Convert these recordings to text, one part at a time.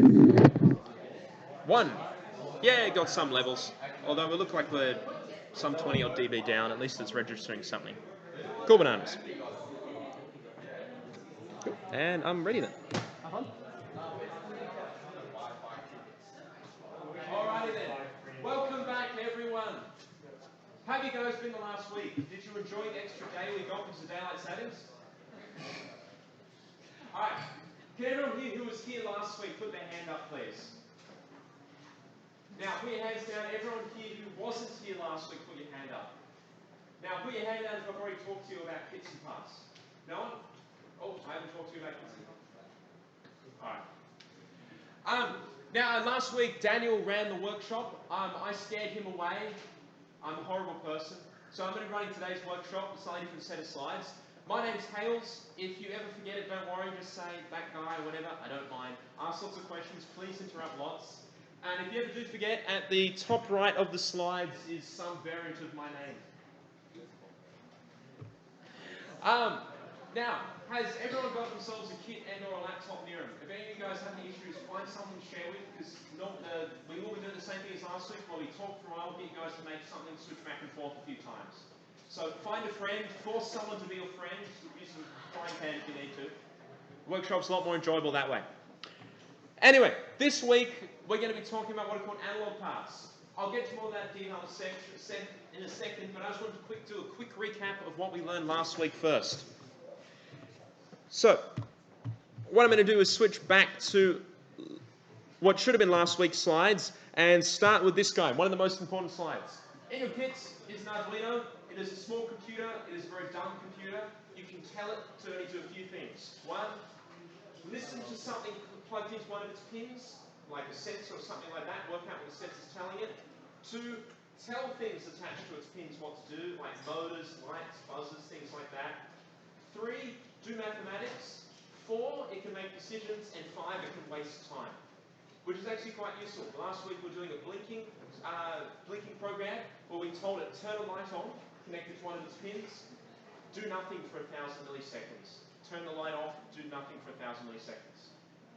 1. Yeah, got some levels. Although we look like we're some 20 odd dB down, at least it's registering something. Cool bananas. And I'm ready then. Alrighty then. Welcome back, everyone. How have you guys been the last week? Did you enjoy the extra day we got because of daylight savings? Alright. Can everyone here who was here last week put their hand up, please? Now, put your hands down. Everyone here who wasn't here last week, put your hand up. Now, put your hand down if I've already talked to you about kits and parts. No one? Oh, I haven't talked to you about kits and parts. Alright. Now, last week, Daniel ran the workshop. I scared him away. I'm a horrible person. So I'm going to be running today's workshop, a slightly different set of slides. My name's Hales. If you ever forget it, don't worry. Just say that guy or whatever. I don't mind. Ask lots of questions. Please interrupt lots. And if you ever do forget, at the top right of the slides is some variant of my name. Now, has everyone got themselves a kit and or a laptop near them? If any of you guys have any issues, find something to share with, because we will be doing the same thing as last week. While we talk for a while, get you guys to make something, switch back and forth a few times. So find a friend, force someone to be your friend, use some frying pan if you need to. The workshop's a lot more enjoyable that way. Anyway, this week we're going to be talking about what are called analog parts. I'll get to more of that detail in a second, but I just want to do a quick recap of what we learned last week first. So, what I'm going to do is switch back to what should have been last week's slides and start with this guy, one of the most important slides. In your kits is an Arduino. It is a small computer. It is a very dumb computer. You can tell it to only do a few things. 1, listen to something plugged into one of its pins, like a sensor or something like that, work out what the sensor's telling it. 2, tell things attached to its pins what to do, like motors, lights, buzzers, things like that. 3, do mathematics. 4, it can make decisions. And 5, it can waste time, which is actually quite useful. Last week we were doing a blinking program where we told it turn a light on, connect it to one of its pins, do nothing for 1,000 milliseconds. Turn the light off, do nothing for 1,000 milliseconds.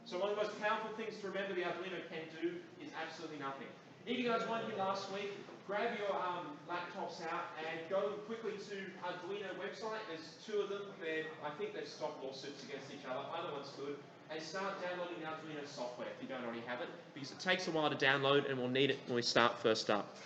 So one of the most powerful things to remember the Arduino can do is absolutely nothing. If you guys weren't here last week, grab your laptops out and go quickly to Arduino website. There's 2 of them. I think they've stopped lawsuits against each other. Either one's good. And start downloading the Arduino software if you don't already have it, because it takes a while to download and we'll need it when we start first up.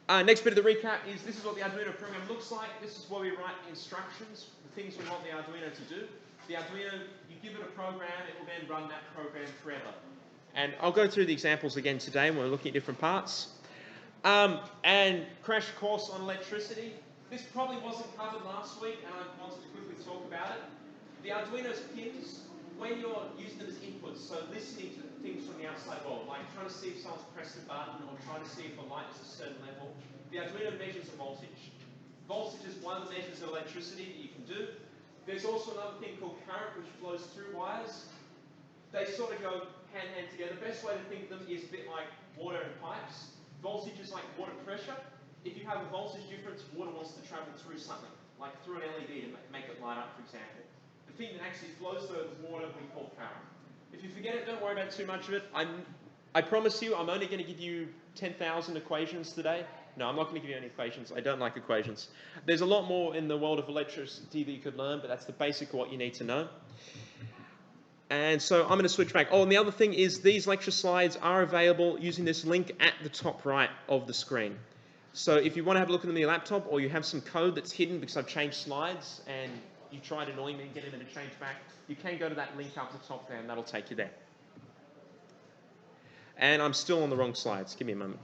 Next bit of the recap is this is what the Arduino program looks like. This is where we write the instructions, the things we want the Arduino to do. The Arduino, you give it a program, it will then run that program forever. And I'll go through the examples again today when we're looking at different parts. And crash course on electricity. This probably wasn't covered last week, and I wanted to quickly talk about it. The Arduino's pins, when you're using them as inputs, so listening to things from the outside world, like trying to see if someone's pressed a button or trying to see if a light is a certain level, the Arduino measures a voltage. Voltage is one of the measures of electricity that you can do. There's also another thing called current, which flows through wires. They sort of go hand-in-hand together. The best way to think of them is a bit like water and pipes. Voltage is like water pressure. If you have a voltage difference, water wants to travel through something, like through an LED to make it light up, for example. The thing that actually flows through the water we call current. If you forget it, don't worry about too much of it. I promise you, I'm only going to give you 10,000 equations today. No, I'm not going to give you any equations. I don't like equations. There's a lot more in the world of electricity that you could learn, but that's the basic of what you need to know. And so I'm going to switch back. Oh, and the other thing is these lecture slides are available using this link at the top right of the screen. So if you want to have a look at them on your laptop, or you have some code that's hidden because I've changed slides and you try to annoy me and get them to change back, you can go to that link up the top there and that'll take you there. And I'm still on the wrong slides. Give me a moment.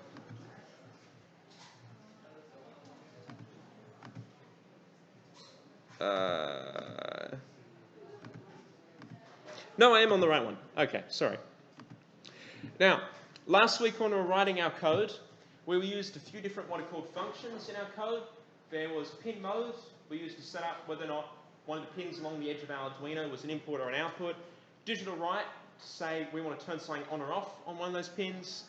No, I am on the right one. Okay, sorry. Now, last week when we were writing our code, we used a few different what are called functions in our code. There was Pinmode. We used to set up whether or not one of the pins along the edge of our Arduino was an input or an output. Digital write, to say we want to turn something on or off on one of those pins.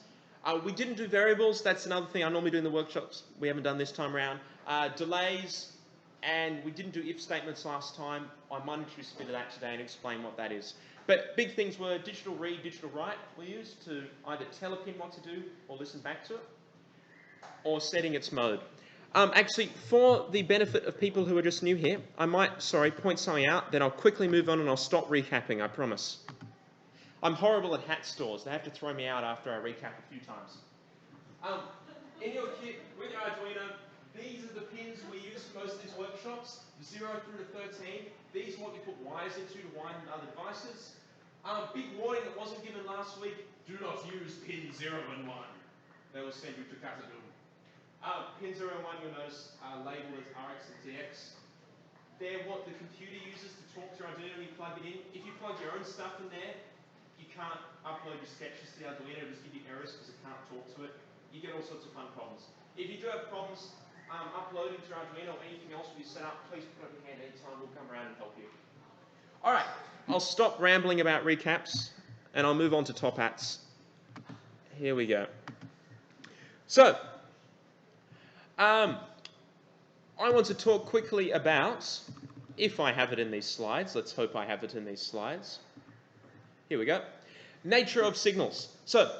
We didn't do variables. That's another thing I normally do in the workshops. We haven't done this time around. Delays, and we didn't do if statements last time. I might introduce a bit of that today and explain what that is. But big things were digital read, digital write we used to either tell a pin what to do or listen back to it, or setting its mode. Actually, for the benefit of people who are just new here, I might, point something out, then I'll quickly move on and I'll stop recapping, I promise. I'm horrible at hat stores. They have to throw me out after I recap a few times. In your kit, with your Arduino, these are the pins we use for most of these workshops, 0 through to 13. These are what you put wires into to wind other devices. Big warning that wasn't given last week, do not use pin 0 and 1. They will send you to Kazadum. Pin 0 and 1, you'll notice, are labelled as RX and TX. They're what the computer uses to talk to your Arduino when you plug it in. If you plug your own stuff in there, you can't upload your sketches to the Arduino, it'll just give you errors because it can't talk to it. You get all sorts of fun problems. If you do have problems uploading to your Arduino or anything else with your setup, please put up your hand anytime, we'll come around and help you. Alright, I'll stop rambling about recaps and I'll move on to top hats. Here we go. So, I want to talk quickly about, if I have it in these slides, let's hope I have it in these slides. Here we go. Nature of signals. So,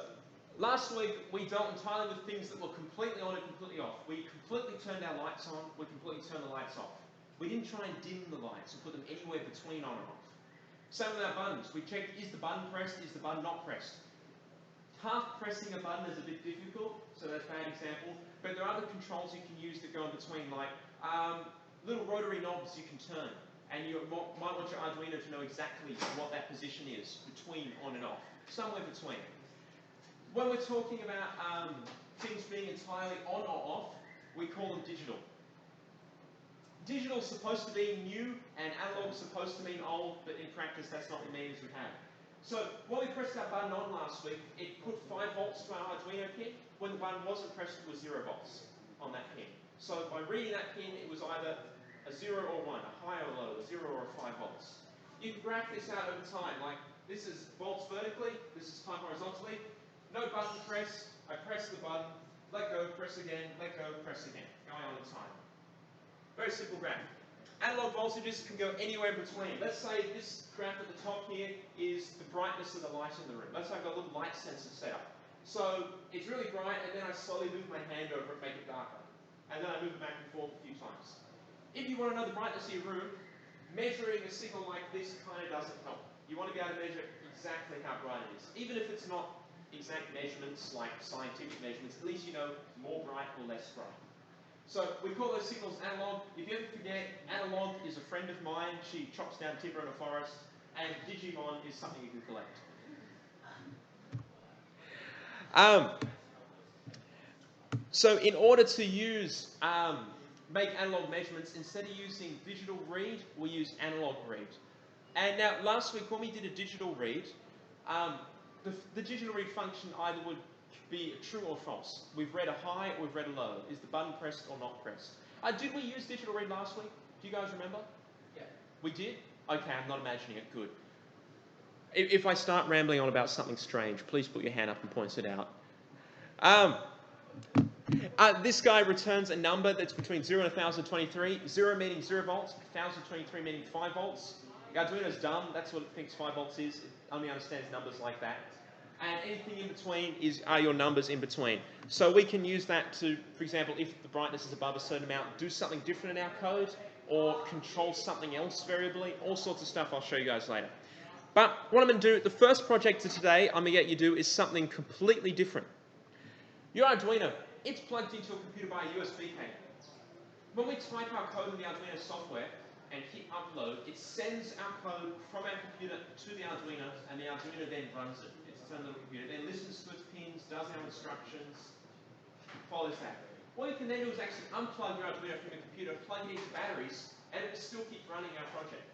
last week we dealt entirely with things that were completely on and completely off. We completely turned our lights on, we completely turned the lights off. We didn't try and dim the lights and put them anywhere between on and off. Same with our buttons. We checked, is the button pressed, is the button not pressed? Half pressing a button is a bit difficult, so that's a bad example. But there are other controls you can use that go in between, like little rotary knobs you can turn. And you might want your Arduino to know exactly what that position is between on and off, somewhere between. When we're talking about things being entirely on or off, we call them digital. Digital is supposed to be new and analog is supposed to mean old, but in practice that's not the meanings we have. So when we pressed that button on last week, it put 5 volts to our Arduino pin. When the button wasn't pressed, it was 0 volts on that pin. So by reading that pin, it was either a 0 or 1, a high or low, a 0 or a 5 volts. You can graph this out over time, like this is volts vertically, this is time horizontally. No button press, I press the button, let go, press again, let go, press again, going on in time. Very simple graph. Analog voltages can go anywhere in between. Let's say this graph at the top here is the brightness of the light in the room. Let's say I've got a little light sensor set up. So it's really bright and then I slowly move my hand over it, make it darker. And then I move it back and forth a few times. If you want to know the brightness of your room, measuring a signal like this kind of doesn't help. You want to be able to measure exactly how bright it is. Even if it's not exact measurements like scientific measurements, at least you know more bright or less bright. So we call those signals analog. If you ever forget, analog is a friend of mine. She chops down timber in a forest. And Digimon is something you can collect. So in order to use, make analog measurements, instead of using digital read, we use analog read. And now last week when we did a digital read, the digital read function either would be true or false. We've read a high or we've read a low. Is the button pressed or not pressed? Did we use digital read last week? Do you guys remember? Yeah. We did? Okay, I'm not imagining it. Good. If I start rambling on about something strange, please put your hand up and point it out. This guy returns a number that's between 0 and 1023. 0 meaning 0 volts, 1023 meaning 5 volts. Arduino's dumb, that's what it thinks 5 volts is. It only understands numbers like that. And anything in between are your numbers in between. So we can use that to, for example, if the brightness is above a certain amount, do something different in our code, or control something else variably, all sorts of stuff I'll show you guys later. But what I'm going to do, the first project of today I'm going to get you to do is something completely different. Your Arduino, it's plugged into your computer by a USB cable. When we type our code in the Arduino software and hit upload, it sends our code from our computer to the Arduino, and the Arduino then runs it. It's its own little computer. It then listens to its pins, does our instructions, follows that. What you can then do is actually unplug your Arduino from your computer, plug it into batteries, and it will still keep running our project.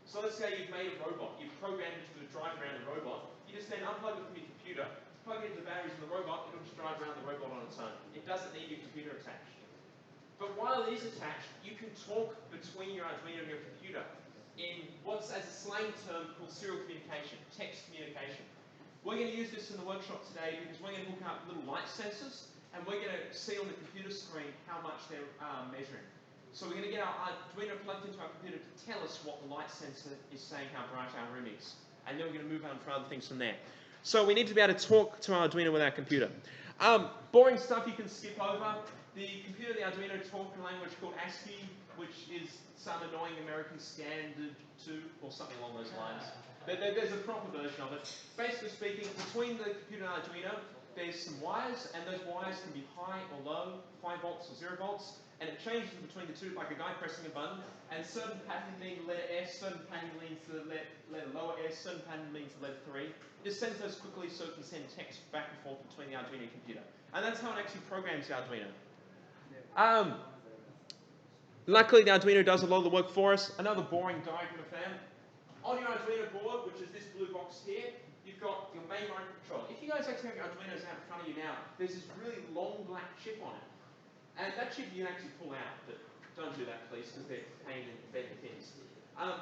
So let's say you've made a robot, you've programmed it to drive around the robot, you just then unplug it from your computer, plug it into the batteries in the robot, it'll just drive around the robot on its own. It doesn't need your computer attached. But while it is attached, you can talk between your Arduino and your computer in what's as a slang term called serial communication, text communication. We're going to use this in the workshop today because we're going to hook up little light sensors and we're going to see on the computer screen how much they're measuring. So we're going to get our Arduino plugged into our computer to tell us what the light sensor is saying how bright our room is. and then we're going to move on for other things from there. So we need to be able to talk to our Arduino with our computer. Boring stuff you can skip over. The computer, the Arduino, talk a language called ASCII, which is some annoying American standard 2 or something along those lines. There's a proper version of it. Basically speaking, between the computer and Arduino, there's some wires, and those wires can be high or low, 5 volts or 0 volts, and it changes between the two like a guy pressing a button, and certain pattern means the letter S, certain pattern means the letter lower S, certain pattern means the letter 3. Just sends those quickly so it can send text back and forth between the Arduino computer. And that's how it actually programs the Arduino. Luckily, the Arduino does a lot of the work for us. Another boring diagram of them. On your Arduino board, which is this blue box here, you've got your main microcontroller. If you guys actually have your Arduinos out in front of you now, there's this really long black chip on it. And that chip you can actually pull out, but don't do that please, because they're pain in the pins.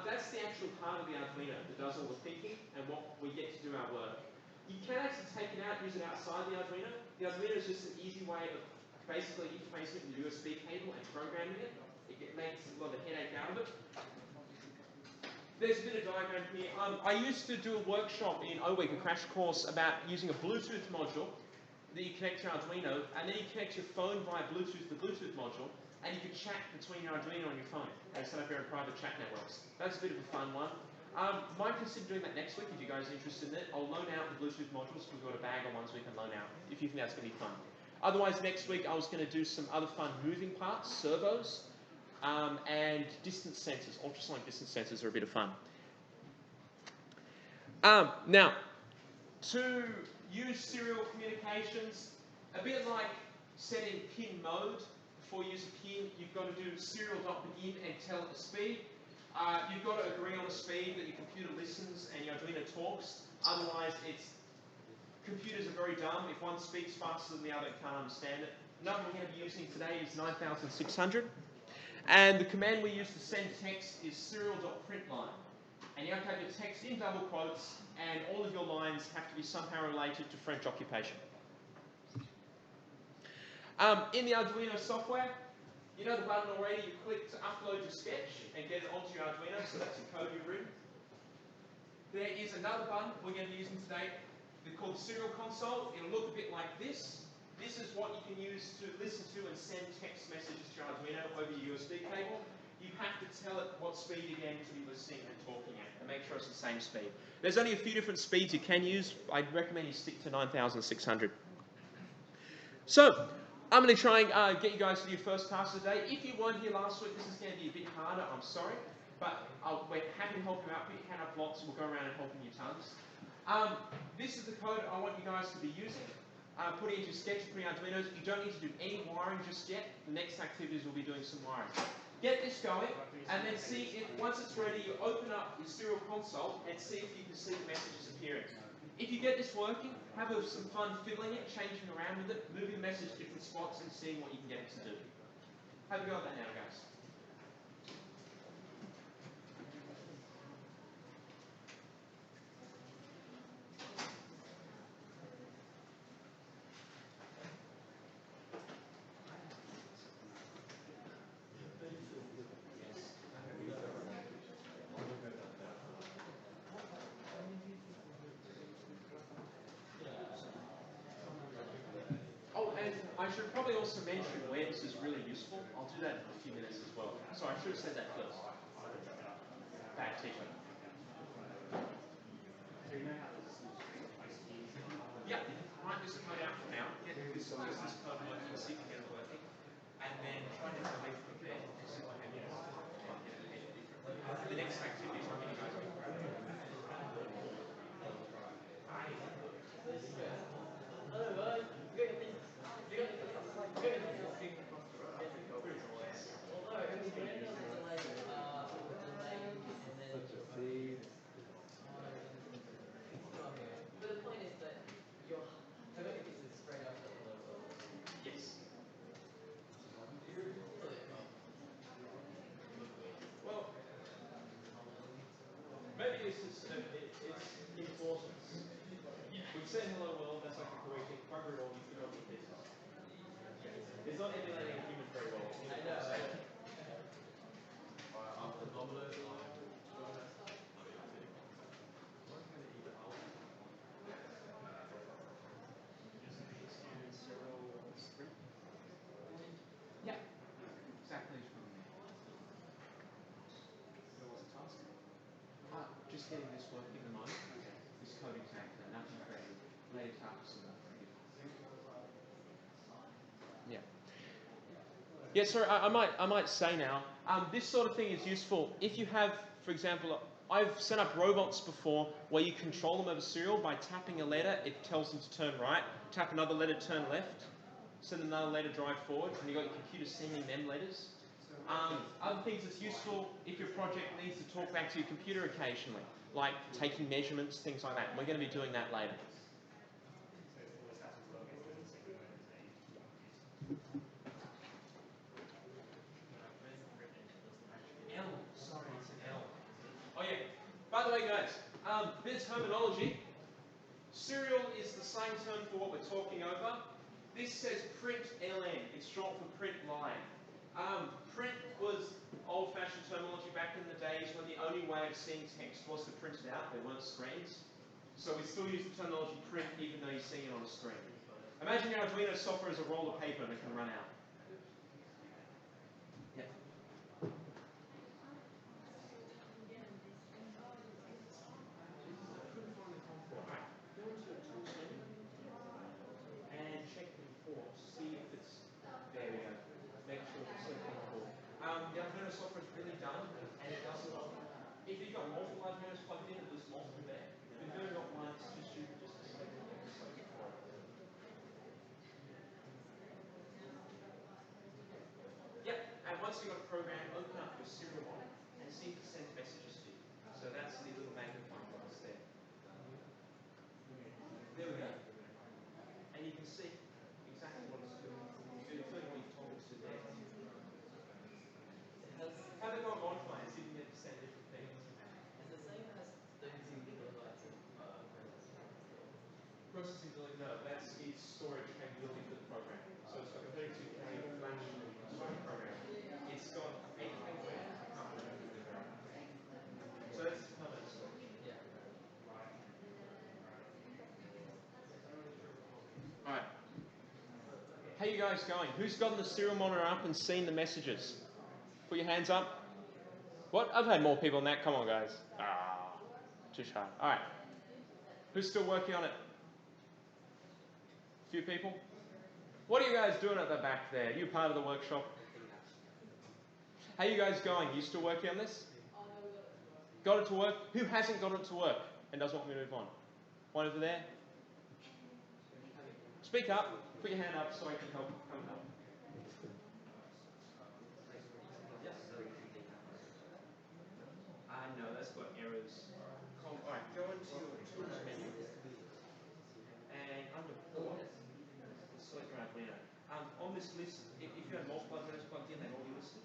That's the actual part of the Arduino that does all the thinking and what we get to do our work. You can actually take it out, use it outside the Arduino. The Arduino is just an easy way of basically interfacing it with a USB cable and programming it. It makes a lot of headache out of it. There's a bit of diagram here. I used to do a workshop in O-Week, a crash course about using a Bluetooth module that you connect to your Arduino, and then you connect your phone via Bluetooth to the Bluetooth module, and you can chat between your Arduino and your phone and set up your own private chat networks. That's a bit of a fun one. Might consider doing that next week if you guys are interested in it. I'll loan out the Bluetooth modules because we've got a bag of ones we can loan out if you think that's going to be fun. Otherwise, next week I was going to do some other fun moving parts, servos, and distance sensors. Ultrasonic distance sensors are a bit of fun. Now, to use serial communications, a bit like setting pin mode. Before you use a pin, you've got to do serial.begin and tell it the speed. You've got to agree on the speed that your computer listens and your Arduino talks. Otherwise, computers are very dumb. If one speaks faster than the other, it can't understand it. The number we're going to be using today is 9600. And the command we use to send text is serial.println. And you have to have your text in double quotes, and all of your lines have to be somehow related to French occupation. In the Arduino software, you know the button already, you click to upload your sketch and get it onto your Arduino, so that's the code you've written. There is another button we're going to be using today. They're called Serial Console. It'll look a bit like this. This is what you can use to listen to and send text messages to your Arduino over your USB cable. You have to tell it what speed again to be listening and talking at, and make sure it's the same speed. There's only a few different speeds you can use. I'd recommend you stick to 9600. So, I'm going to try and get you guys to do your first task today. If you weren't here last week, this is going to be a bit harder, I'm sorry. But we're happy to help you out. Put your hand up lots, we'll go around and help in your tongues. This is the code I want you guys to be using. Put it into Sketch for your Arduinos. You don't need to do any wiring just yet. The next activities will be doing some wiring. Get this going, and then see if, once it's ready, you open up your serial console and see if you can see the messages appearing. If you get this working, have some fun fiddling it, changing around with it, moving the message to different spots and seeing what you can get it to do. Have a go at that now, guys. I should probably also mention where this is really useful. I'll do that in a few minutes as well. So I should have said that first. Bad teacher. Yeah, write this code out for now. Get this code working, see if you get it working. And then try to make it from there and see what happens. The next activity is I'm going to go to say hello world, that's like a greeting. Cover it all, you can open this. It's not emulating a human very well. I know. getting this working at the moment. This coding character, nothing creative. Later tasks are more creative. Yeah. Yeah, sorry, I might say now, this sort of thing is useful if you have, for example, I've set up robots before where you control them over serial by tapping a letter, it tells them to turn right, tap another letter, turn left, send them another letter, drive forward, and you've got your computer sending them letters. Other things that's useful if your project needs to talk back to your computer occasionally, like taking measurements, things like that. We're going to be doing that later. L, sorry, it's an L. Oh yeah, by the way guys, bit of terminology. Serial is the same term for what we're talking over. This says print LN, it's short for print line. Print was old-fashioned terminology back in the days when the only way of seeing text was to print it out, there weren't screens. So we still use the terminology print even though you're seeing it on a screen. Imagine your Arduino software is a roll of paper and it can run out. Yeah. And check the port, see if it's, there we go, make sure it's selecting port. The Arduino software is really done, and it doesn't, if you've got multiple Arduinos plugged in, it lists multiple there. If you've only got one, it's too stupid just to select it and select it for it. Yep, and once you've got a program, open up your serial on it and see if it sends messages to you. So that's the little magnifying glass there. There we go. And you can see exactly what it's doing. It's doing what you've told it to there. Have a go on modify and see if you can get to send different things. It's the same as using kilobytes of Processing delete, no, that's its storage capability for the program. So it's got a 32K flash storage program. It's got 8K RAM. I can't remember. So that's its permanent storage. yeah. Alright. How you guys going? Who's gotten the serial monitor up and seen the messages? Put your hands up. What? I've had more people than that. Come on, guys. Ah, too shy. Alright. Who's still working on it? A few people? What are you guys doing at the back there? You part of the workshop? How you guys going? You still working on this? Got it to work? Who hasn't got it to work and doesn't want me to move on? One over there? Speak up. Put your hand up so I can help. Come and help. No, that's got errors. Alright, go into your tools menu. And under port, select your Arduino. On this list, if you have multiple Arduinos plugged in, they'll all be listed.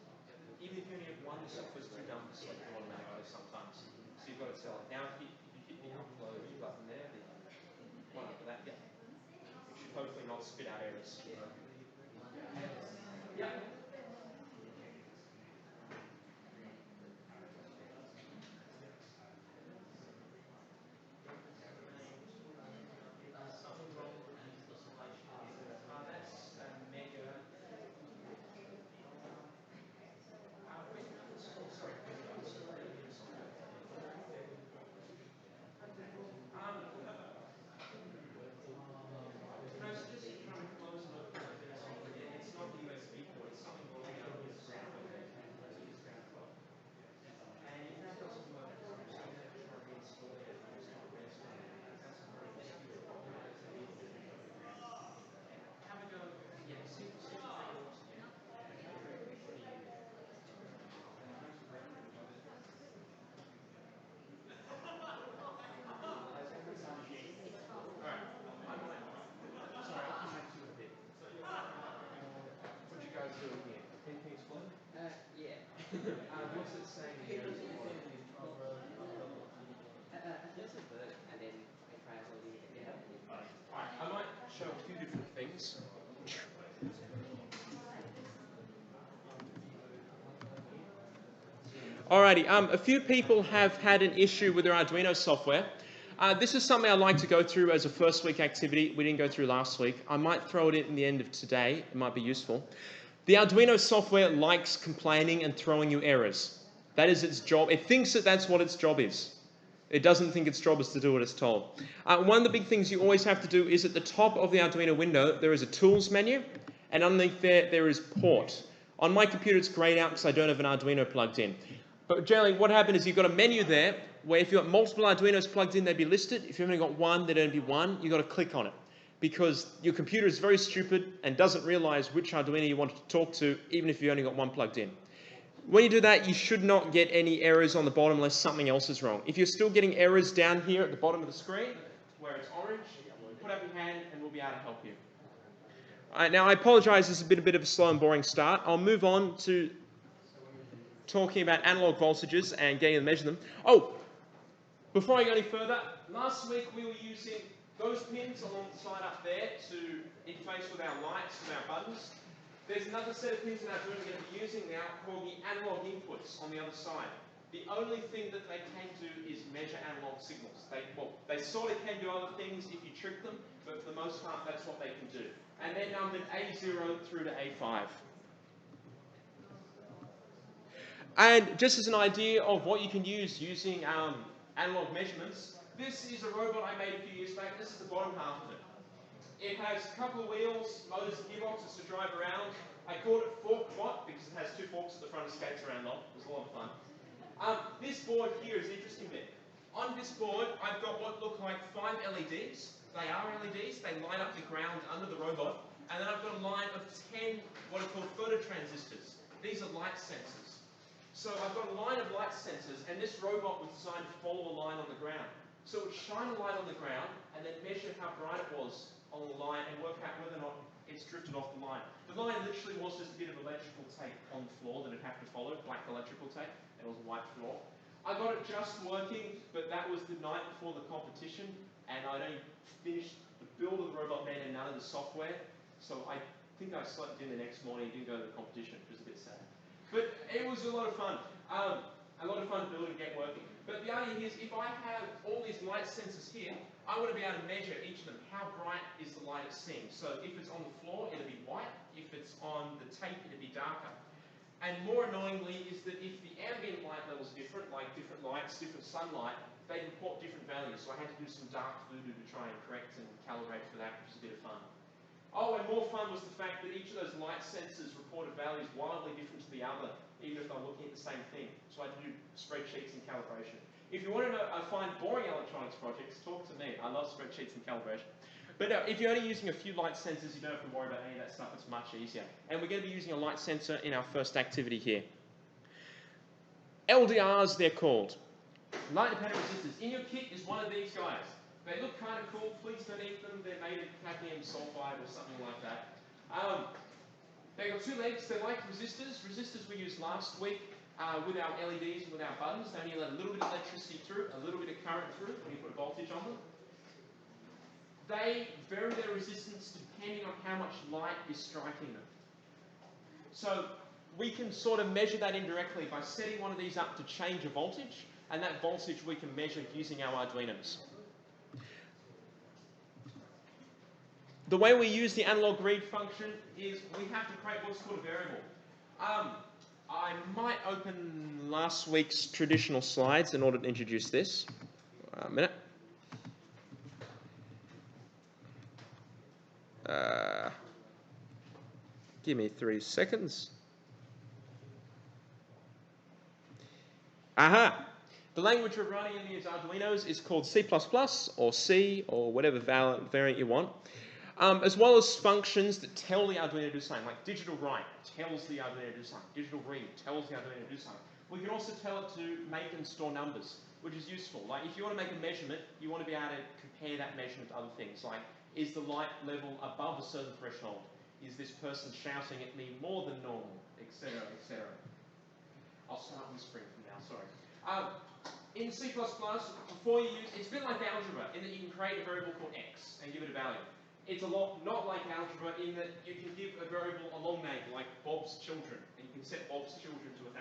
Even if you only have one, the software's too dumb to select them automatically sometimes. So you've got to tell it. Now, if you hit the upload button there, the one after that, yeah. It should hopefully not spit out errors. Yeah. Something wrong with the installation. That's mega. Sorry, no, so just trying to close and open up the software. It's not the USB port, it's something wrong with the ground over there. It's ground plug. And if that doesn't work, so you're going to have to try reinstalling it. It's not reinstalling it. That's a very dispute problem. Have a go. Yeah, see if it works again. Alright, I might. Sorry, I'll come back to you in a bit. What you guys doing here? Can you explain? Yeah. What's it saying here? There's a bird, and then I try holding it together. Alright, I might show a few different things. Alrighty, a few people have had an issue with their Arduino software. This is something I'd like to go through as a first week activity. We didn't go through last week. I might throw it in the end of today. It might be useful. The Arduino software likes complaining and throwing you errors. That is its job. It thinks that that's what its job is. It doesn't think its job is to do what it's told. One of the big things you always have to do is at the top of the Arduino window, there is a tools menu, and underneath there is port. On my computer, it's grayed out because I don't have an Arduino plugged in. But generally, what happens is you've got a menu there where if you've got multiple Arduinos plugged in, they'd be listed. If you've only got one, there'd only be one. You've got to click on it because your computer is very stupid and doesn't realize which Arduino you want to talk to, even if you've only got one plugged in. When you do that, you should not get any errors on the bottom unless something else is wrong. If you're still getting errors down here at the bottom of the screen, where it's orange, put up your hand and we'll be able to help you. Now, I apologize, this is a bit of a slow and boring start. I'll move on to talking about analog voltages and getting to measure them. Oh, before I go any further, last week we were using those pins along the side up there to interface with our lights and our buttons. There's another set of pins in our Arduino we're going to be using now called the analog inputs on the other side. The only thing that they can do is measure analog signals. They sort of can do other things if you trick them, but for the most part, that's what they can do. And they're numbered A0 through to A5. And just as an idea of what you can use using analog measurements, this is a robot I made a few years back. This is the bottom half of it. It has a couple of wheels, motors and gearboxes to drive around. I called it ForkBot because it has two forks at the front and skates around on. It was a lot of fun. This board here is the interesting bit. On this board, I've got what look like 5 LEDs. They are LEDs. They light up the ground under the robot. And then I've got a line of 10 what are called phototransistors. These are light sensors. So I've got a line of light sensors, and this robot was designed to follow a line on the ground. So it would shine a light on the ground and then measure how bright it was on the line and work out whether or not it's drifted off the line. The line literally was just a bit of electrical tape on the floor that it'd have to follow, black electrical tape, and it was a white floor. I got it just working, but that was the night before the competition, and I'd only finished the build of the robot then and none of the software. So I think I slept in the next morning, didn't go to the competition, which was a bit sad. But it was a lot of fun. A lot of fun to build and get working. But the idea is, if I have all these light sensors here, I want to be able to measure each of them. How bright is the light it's seeing? So if it's on the floor, it'll be white. If it's on the tape, it'll be darker. And more annoyingly is that if the ambient light levels are different, like different lights, different sunlight, they report different values. So I had to do some dark voodoo to try and correct and calibrate for that, which was a bit of fun. Oh, and more fun was the fact that each of those light sensors reported values wildly different to the other, even if they're looking at the same thing. So I had to do spreadsheets and calibration. If you want to know, find boring electronics projects, talk to me. I love spreadsheets and calibration. But if you're only using a few light sensors, you don't have to worry about any of that stuff. It's much easier. And we're going to be using a light sensor in our first activity here. LDRs, they're called. Light dependent resistors. In your kit is one of these guys. They look kind of cool. Please don't eat them. They're made of cadmium sulfide or something like that. They've got two legs. They're like resistors. Resistors we used last week with our LEDs and with our buttons. They only let a little bit of electricity through, a little bit of current through when you put a voltage on them. They vary their resistance depending on how much light is striking them. So we can sort of measure that indirectly by setting one of these up to change a voltage, and that voltage we can measure using our Arduinos. The way we use the analog read function is we have to create what's called a variable. I might open last week's traditional slides in order to introduce this. A minute. Give me 3 seconds. Aha! The language we're running in these Arduinos is called C++ or C or whatever variant you want. As well as functions that tell the Arduino to do something, like digital write tells the Arduino to do something, digital read tells the Arduino to do something. We can also tell it to make and store numbers, which is useful. Like if you want to make a measurement, you want to be able to compare that measurement to other things, like is the light level above a certain threshold? Is this person shouting at me more than normal, etc., etc. I'll start whispering from now, sorry. In C++, before you use, it's a bit like algebra in that you can create a variable called x and give it a value. It's a lot not like algebra in that you can give a variable a long name, like Bob's children, and you can set Bob's children to 1,000.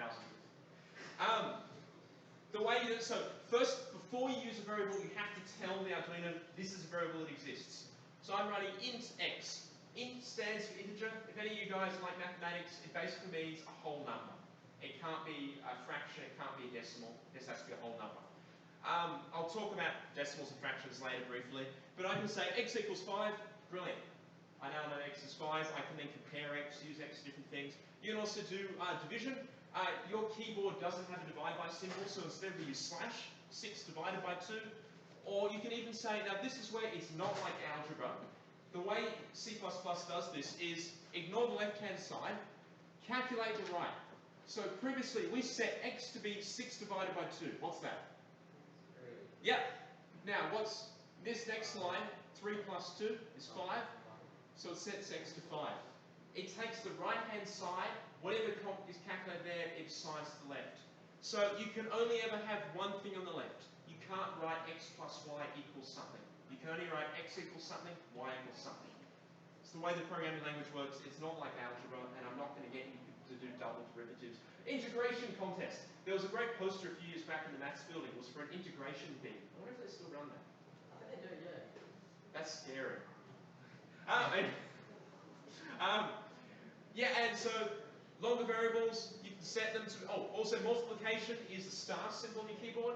The way you do it, so first, before you use a variable, you have to tell the Arduino this is a variable that exists. So I'm running int x. Int stands for integer. If any of you guys like mathematics, it basically means a whole number. It can't be a fraction, it can't be a decimal, this has to be a whole number. I'll talk about decimals and fractions later briefly, but I can say x equals 5, brilliant. I now know x is 5, I can then compare x, use x to different things. You can also do division. Your keyboard doesn't have a divide by symbol, so instead we use slash, 6 divided by 2. Or you can even say, now this is where it's not like algebra. The way C++ does this is ignore the left-hand side, calculate the right. So previously we set x to be 6 divided by 2. What's that? 3. Yep. Now what's this next line? 3 plus 2 is 5. So it sets x to 5. It takes the right-hand side, whatever is calculated there, it assigns to the left. So you can only ever have one thing on the left. You can't write x plus y equals something. You can only write x equals something, y equals something. It's the way the programming language works. It's not like algebra, and I'm not going to get you to do double derivatives. Integration contest. There was a great poster a few years back in the maths building. It was for an integration thing. I wonder if they still run that. I think they do, yeah. That's scary. Yeah, and so longer variables, you can set them to, also multiplication is the star symbol on your keyboard.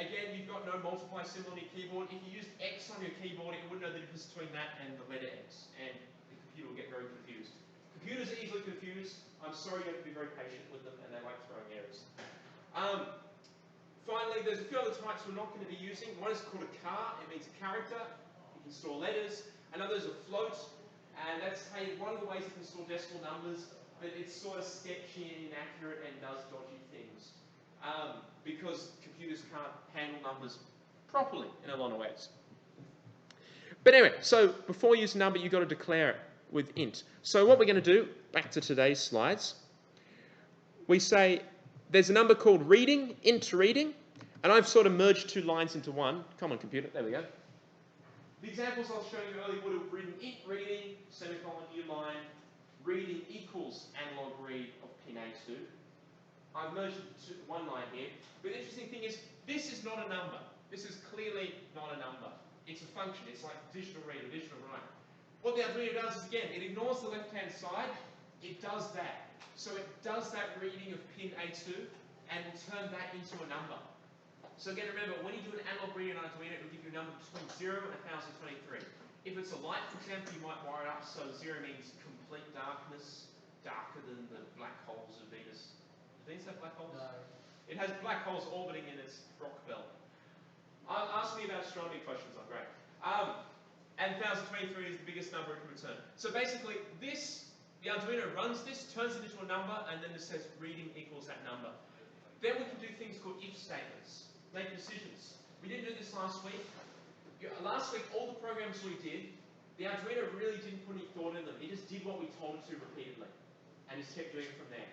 Again, you've got no multiply symbol on your keyboard. If you used X on your keyboard, it wouldn't know the difference between that and the letter X, and the computer will get very confused. Computers are easily confused. I'm sorry, you have to be very patient with them, and they like throwing errors. Finally, there's a few other types we're not going to be using. One is called a char. It means a character. You can store letters. Another is a float. And that's one of the ways you can store decimal numbers, but it's sort of sketchy and inaccurate and does dodgy things. Because computers can't handle numbers properly in a lot of ways. But anyway, so before you use a number, you've got to declare it with int. So what we're going to do, back to today's slides, we say there's a number called reading, int reading, and I've sort of merged two lines into one. Come on, computer, there we go. The examples I was showing you earlier would have written int reading, semicolon, new line, reading equals analog read of pin A2. I've merged it to one line here. But the interesting thing is, this is not a number. This is clearly not a number. It's a function. It's like digital read or digital write. What the Arduino does is, again, it ignores the left-hand side. It does that. So it does that reading of pin A2 and will turn that into a number. So again, remember, when you do an analog read on Arduino, it will give you a number between 0 and 1023. If it's a light, for example, you might wire it up so 0 means complete darkness, darker than the black holes of Venus. Does Venus have black holes? No. It has black holes orbiting in its rock belt. Ask me about astronomy questions, I'm great. And 1023 is the biggest number it can return. So basically, the Arduino runs this, turns it into a number, and then it says reading equals that number. Then we can do things called if statements. Make decisions. We didn't do this last week. Last week, all the programs we did, the Arduino really didn't put any thought in them. It just did what we told it to repeatedly, and just kept doing it from there.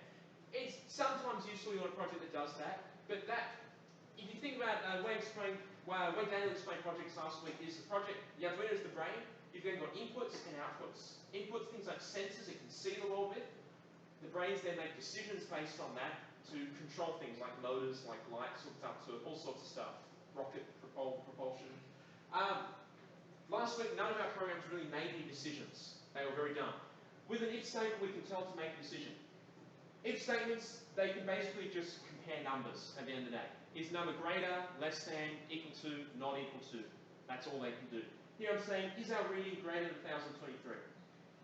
It's sometimes useful on a project that does that, but if you think about the way Daniel explained projects last week, is the Arduino is the brain. You've then got inputs and outputs. Inputs, things like sensors it can see the world with. The brains then make decisions based on that to control things like motors, like lights hooked up to it, all sorts of stuff, rocket propulsion. Last week, none of our programs really made any decisions. They were very dumb. With an if statement, we can tell it to make a decision. If statements, they can basically just compare numbers at the end of the day. Is the number greater, less than, equal to, not equal to? That's all they can do. Here I'm saying, is our reading greater than 1023?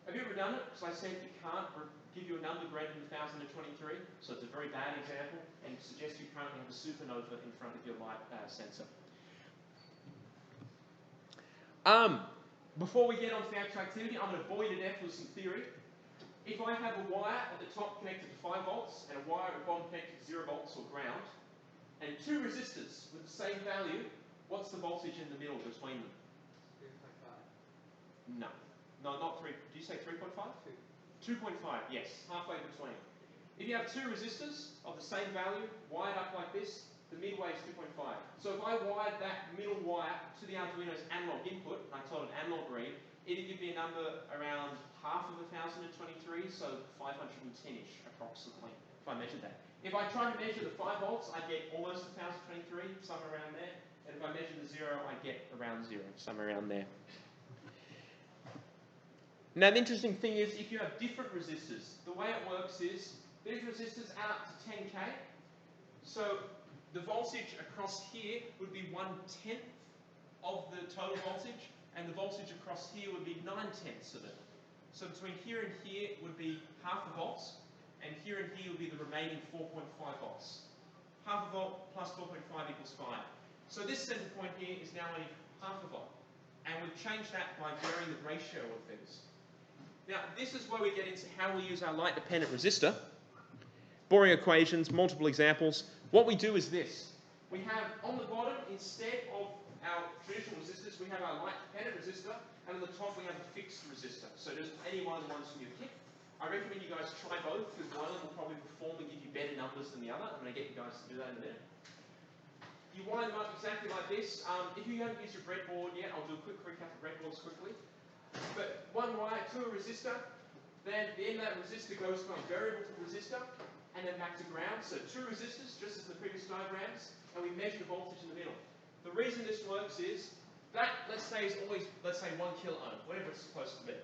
Have you ever done it? Because I said you can't give you a number greater than 1023, so it's a very bad example, and suggest you currently have a supernova in front of your light sensor. Before we get on to the actual activity, I'm going to bore you to death with some theory. If I have a wire at the top connected to 5 volts, and a wire at the bottom connected to 0 volts or ground, and 2 resistors with the same value, what's the voltage in the middle between them? 3.5. No. No, not 3. Did you say 3.5? 2.5, yes, halfway between. If you have 2 resistors of the same value, wired up like this, the midway is 2.5. So if I wired that middle wire to the Arduino's analog input, and I told it analog read, it'd give me a number around half of 1023, so 510-ish approximately, if I measured that. If I try to measure the 5 volts, I get almost 1023, somewhere around there. And if I measure the 0, I get around 0, somewhere around there. Now the interesting thing is, if you have different resistors, the way it works is, these resistors add up to 10k. So The voltage across here would be 1/10 of the total voltage, and the voltage across here would be 9/10 of it. So between here and here would be half a volt, and here and here would be the remaining 4.5 volts. Half a volt plus 4.5 equals 5. So this center point here is now only half a volt. And we've changed that by varying the ratio of things. Now, this is where we get into how we use our light-dependent resistor. Boring equations, multiple examples. What we do is this. We have on the bottom, instead of our traditional resistors, we have our light-dependent resistor, and on the top we have a fixed resistor. So just any one of the ones from your kit. I recommend you guys try both, because one of them will probably perform and give you better numbers than the other. I'm going to get you guys to do that in a minute. You wind them up exactly like this. If you haven't used your breadboard yet, I'll do a quick recap of breadboards quickly. But one wire to a resistor, then the end of that resistor goes from a variable to resistor, and then back to ground. So two resistors, just as the previous diagrams, and we measure the voltage in the middle. The reason this works is that, let's say, is always, 1 kilo ohm, whatever it's supposed to be.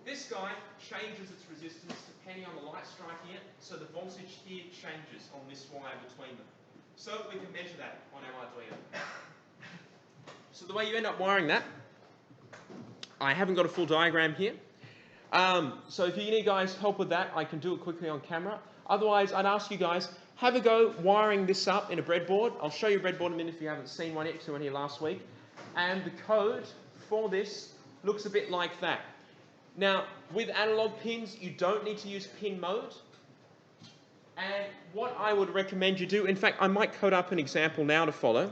This guy changes its resistance depending on the light striking it, so the voltage here changes on this wire between them. So we can measure that on our Arduino. So the way you end up wiring that, I haven't got a full diagram here. So if you need guys help with that, I can do it quickly on camera. Otherwise, I'd ask you guys, have a go wiring this up in a breadboard. I'll show you a breadboard in a minute if you haven't seen one yet, because we went here last week. And the code for this looks a bit like that. Now, with analog pins, you don't need to use pin mode. And what I would recommend you do, in fact, I might code up an example now to follow,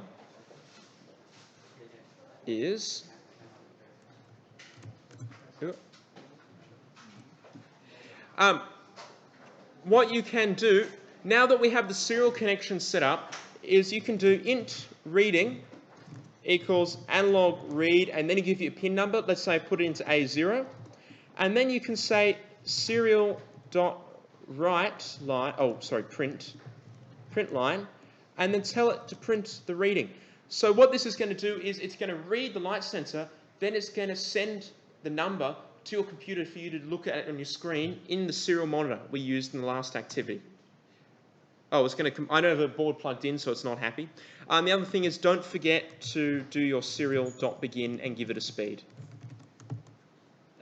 is what you can do, now that we have the serial connection set up, is you can do int reading equals analog read, and then you give you a pin number. Let's say I put it into A0. And then you can say serial dot write line, print line, and then tell it to print the reading. So what this is going to do is it's going to read the light sensor, then it's going to send the number to your computer for you to look at it on your screen in the serial monitor we used in the last activity. Oh, it's going to. I don't have a board plugged in, so it's not happy. The other thing is, don't forget to do your serial dot begin and give it a speed.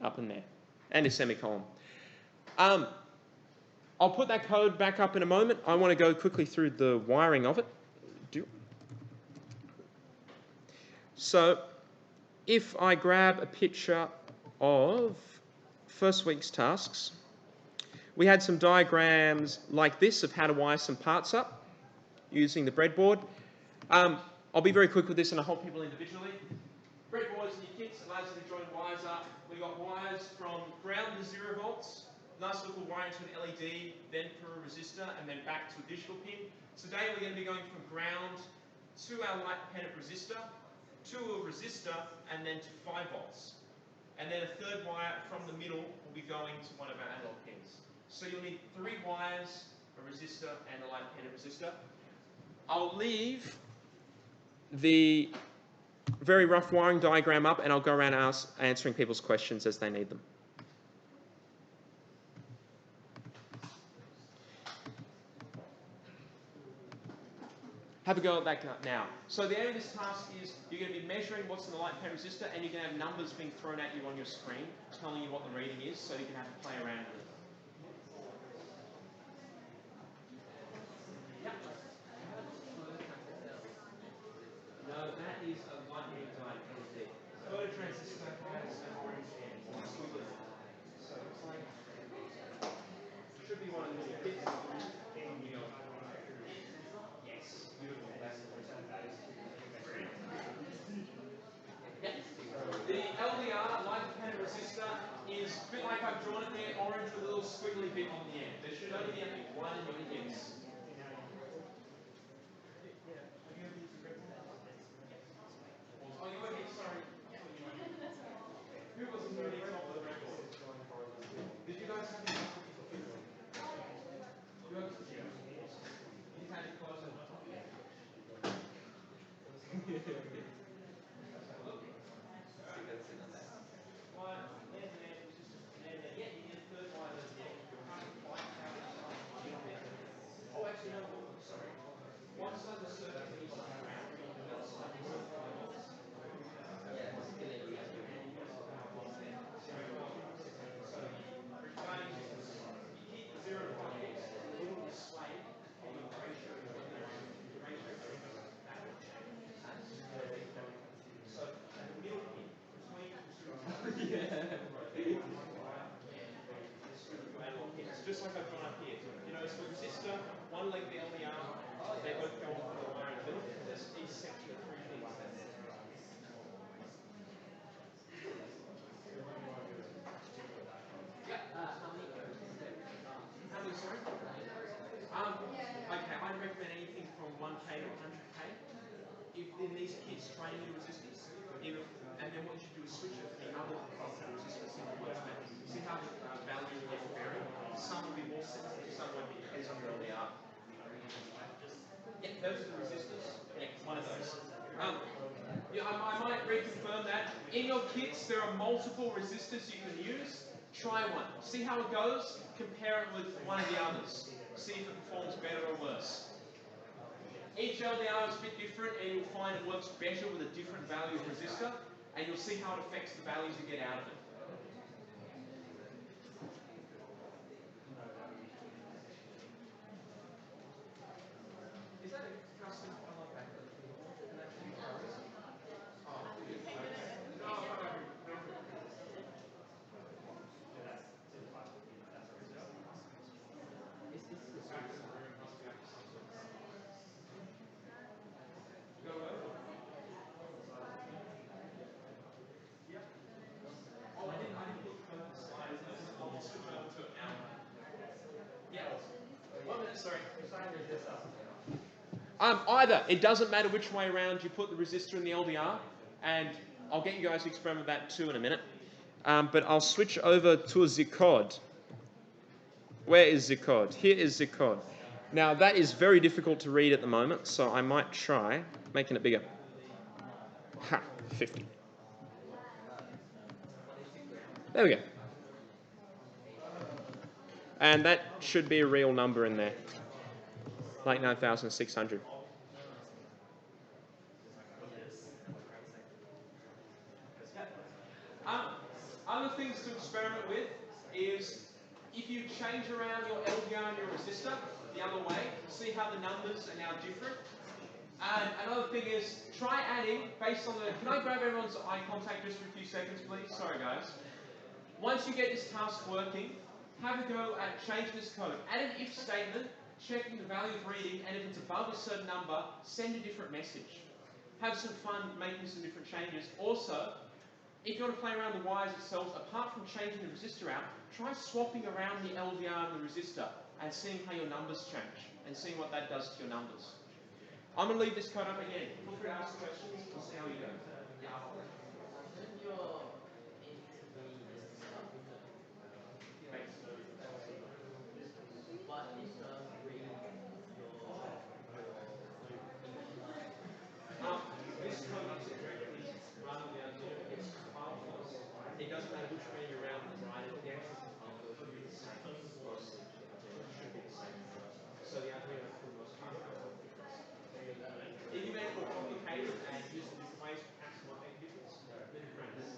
Up in there. And a semicolon. I'll put that code back up in a moment. I want to go quickly through the wiring of it. So, if I grab a picture of first week's tasks, we had some diagrams like this of how to wire some parts up using the breadboard. I'll be very quick with this and I'll help people individually. Breadboards in your kits allows you to join wires up. We've got wires from ground to 0 volts. Last week we're wiring to an LED, then through a resistor, and then back to a digital pin. Today we're going to be going from ground to our light-dependent resistor, to a resistor, and then to 5 volts. And then a third wire from the middle will be going to one of our analog pins. So you'll need 3 wires, a resistor, and a light-dependent resistor. I'll leave the very rough wiring diagram up, and I'll go around answering people's questions as they need them. Have a go at that now. So the aim of this task is you're going to be measuring what's in the light-dependent resistor, and you're going to have numbers being thrown at you on your screen telling you what the reading is, so you can have to play around with it. Yep. No, that is a lightning type LED. Photo transistor has an orange end. So it's like, should be one of the kits. Yes, beautiful. That's the one. The LDR, light-dependent resistor, is a bit like I've drawn it there, orange with a little squiggly bit on the end. There should only be one in your kits. Oh, you were here, sorry. Who was the top of the record? Did you guys have any? You had it close enough. Oh, actually, no, sorry. One side of the circuit these kits train you resistors, and then what you should do is switch it to the other functional resistor, see what works better. See how the values get vary? Some will be more sensitive, some won't be, depends on your LDR. Yeah, those are the resistors. Yeah, one of those. Yeah, I might reconfirm that. In your kits, there are multiple resistors you can use. Try one. See how it goes. Compare it with one of the others. See if it performs better or worse. Each LDR is a bit different, and you'll find it works better with a different value of resistor, and you'll see how it affects the values you get out of it. Is that a custom color background? Can that be colours? Oh, either. It doesn't matter which way around you put the resistor in the LDR, and I'll get you guys to experiment with that too in a minute. But I'll switch over to a Z code. Where is Z code? Here is Z code. Now that is very difficult to read at the moment, so I might try making it bigger. Ha, 50. There we go. And that should be a real number in there, like 9,600. Other things to experiment with is if you change around your LDR and your resistor the other way, see how the numbers are now different. And another thing is try adding based on the. Can I grab everyone's eye contact just for a few seconds, please? Sorry, guys. Once you get this task working, have a go at changing this code. Add an if statement, checking the value of reading, and if it's above a certain number, send a different message. Have some fun making some different changes. Also, if you want to play around the wires themselves, apart from changing the resistor out, try swapping around the LDR and the resistor and seeing how your numbers change and seeing what that does to your numbers. I'm going to leave this code up again. Feel free to ask questions. We'll see how you go. This code makes it very easy rather than the Arduino gets compiled for us. It doesn't matter which way you're around and right it, the actual compile code should be the same. Mostly. It should be the same. So the Arduino for the most part can't make a difference. If you make it more complicated and use it different ways, perhaps it might make a difference. Leave it friends.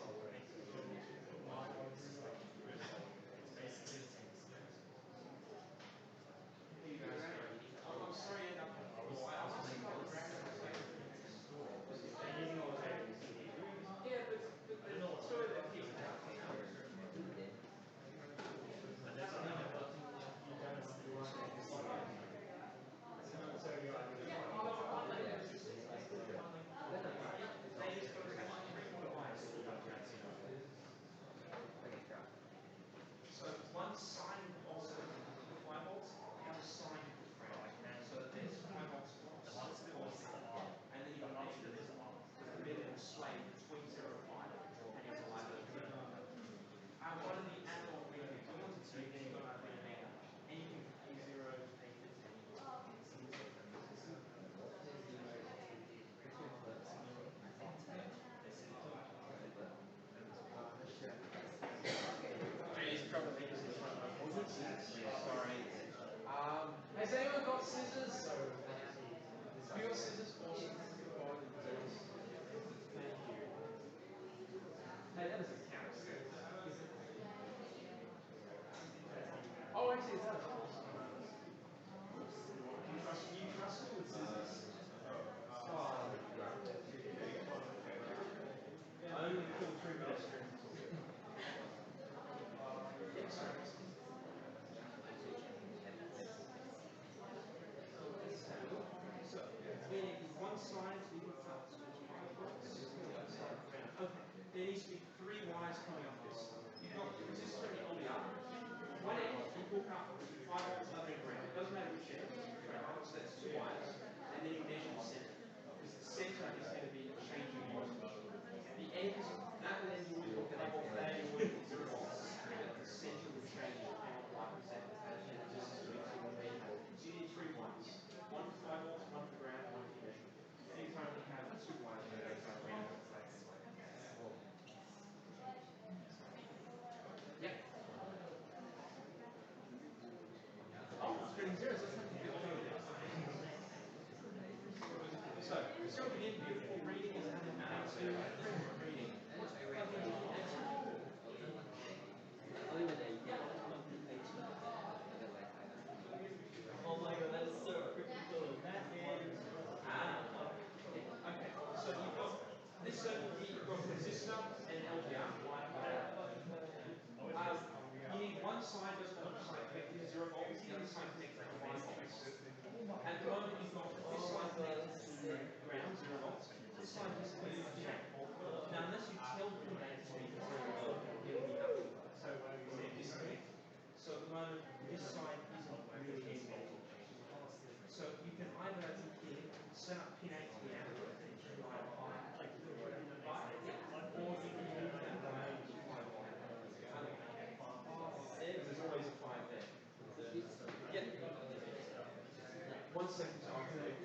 second to alternate.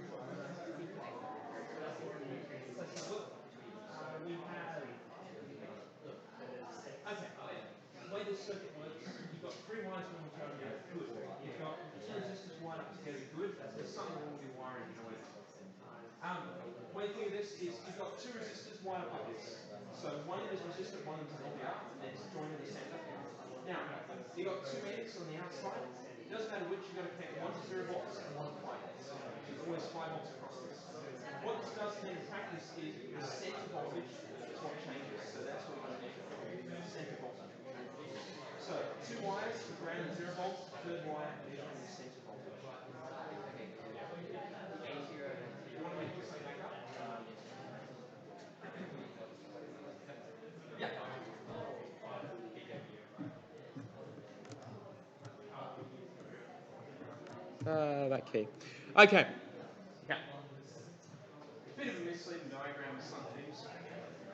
Let's have a look. We have. Okay. The way this circuit works, you've got 3 wires going to each other. Good. You've got 2 resistors wired up together. Good. There's something wrong with your wiring. You know what? Way to think of this is you've got 2 resistors wired up like this. So one of them is resistant, one of them is LDR, and then it's joined in the center. Now, you've got 2 amps on the outside. It doesn't matter which, you've got to connect one to 0 volts and one to 5 volts. There's always 5 volts across this. What this does then in practice is the center voltage is what changes. So that's what I'm measuring. Center voltage. So 2 wires for ground and 0 volts, 3rd wire measuring the center voltage. Okay. You want to make this something back up? Yeah. That key. Okay. Yeah. Bit of a misleading diagram with some things,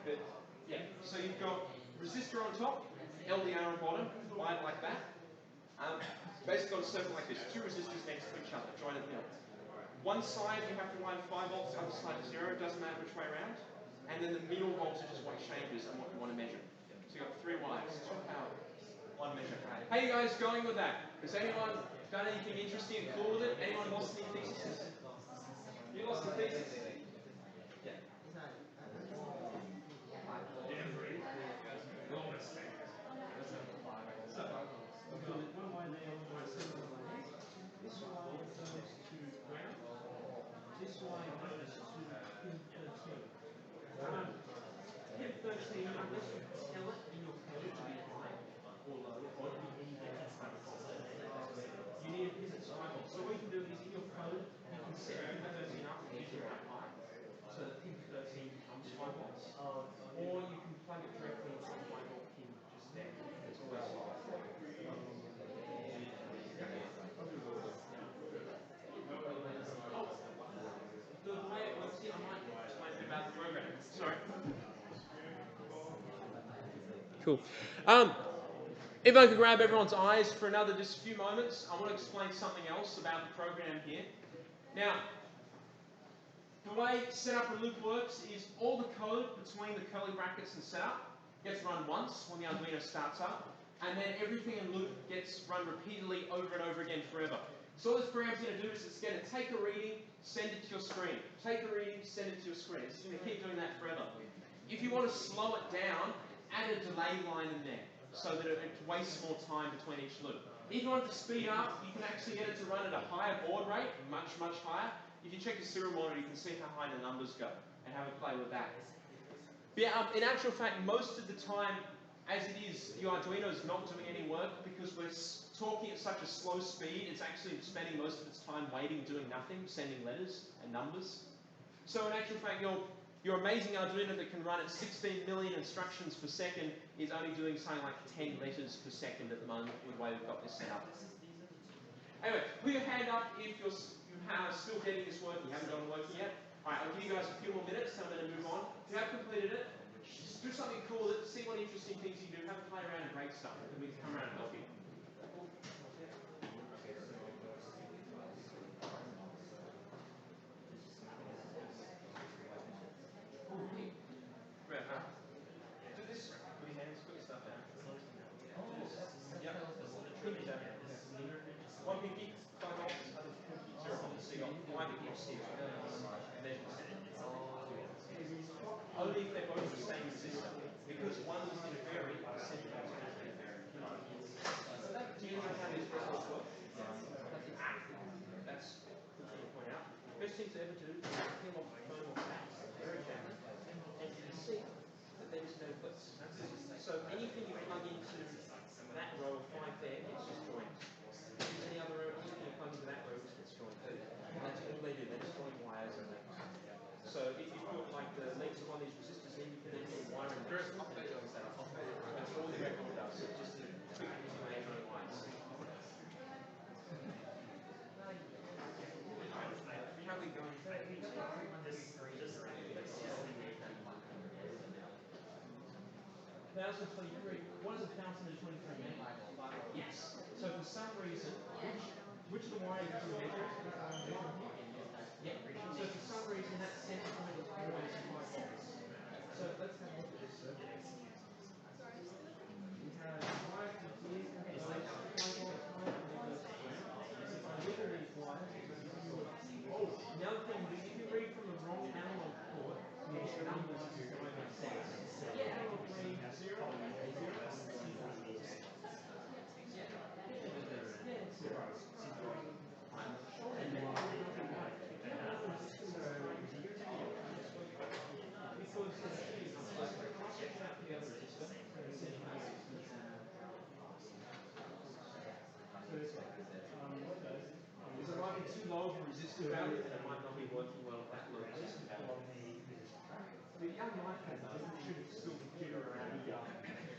but yeah. So you've got resistor on top, LDR on bottom, wired like that. Basically on a circle like this, 2 resistors next to each other, joined at the middle. One side you have to wire 5 volts, the other side 0, it doesn't matter which way around. And then the middle voltage is what changes and what you want to measure. So you've got 3 wires, 2 power, 1 measure. How are you guys going with that? Has anyone done anything interesting and cool with it? Anyone lost any theses? You lost the thesis? Yeah. So, we've got 1 wire there, 1 wire circle on there. This wire goes to ground. This wire goes to pin 13. Pin 13, unless you tell it in your code to be high or low, or to be any voltage you need a pin that's 5 volts. So what you can do is in your code, you can set pin 13 up and use it right high. So that pin 13 becomes 5 volts. Or you can plug it directly into a 5 volt pin just there. It's always 5. The way it works here, I might explain a bit about the program. Sorry. Cool. If I could grab everyone's eyes for another just a few moments, I want to explain something else about the program here. Now, the way setup and loop works is all the code between the curly brackets and setup gets run once when the Arduino starts up, and then everything in loop gets run repeatedly over and over again forever. So all this program's going to do is it's going to take a reading, send it to your screen. Take a reading, send it to your screen. It's going to keep doing that forever. If you want to slow it down, add a delay line in there so that it wastes more time between each loop. If you want it to speed up, you can actually get it to run at a higher baud rate, much, much higher. If you check the serial monitor, you can see how high the numbers go and have a play with that. But yeah, in actual fact, most of the time, as it is, the Arduino is not doing any work because we're talking at such a slow speed, it's actually spending most of its time waiting, doing nothing, sending letters and numbers. So in actual fact, your amazing Arduino that can run at 16 million instructions per second is only doing something like 10 letters per second at the moment with the way we've got this set up. Anyway, put your hand up if you're still getting this working, you haven't got it working yet. Alright, I'll give you guys a few more minutes, then I'm going to move on. If you have completed it, just do something cool with it, see what interesting things you do, have a play around and break stuff, and we can come around and help you. Do this, put your hands, put your stuff down. Yep. Pinky down. 1 pinky, 5 volts, other pinky, 0 volts. So you got 5 pinkies here. Only if they're both the same resistor. Because one is going to vary, the center is going to vary. Do you know how these results work? That's a good thing to point out. Best thing to ever do is peel off the foam or patch very gently, and you can see that there is no clips. So anything you plug into that row of 5 there gets just joined. Any other row, anything you plug into that row gets joined too. And that's all they do, they're just join wires and legs. So if you put like the legs of one of these resistors in, you can then put wiring legs up that goes that up. That's all the record does, so just a quick easy way of running wires. How are we going? 1023. What does 1023 mean? Yes. So for some reason, which of the wires did you measure? value, and it might not be working well at that low resistor value. The young light pad should still be jitter around here.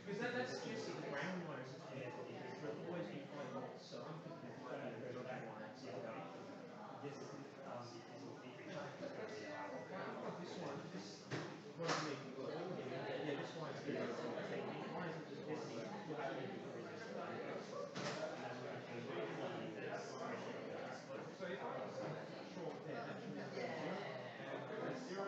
Because that suggests that the ground wire is connected here. It will always be 5 volts, so I'm thinking it might be a dodgy wire. So I've got this one. This won't make it work. Yeah, this wire's here. Why is it just missing? So if I was short there, that should be 0.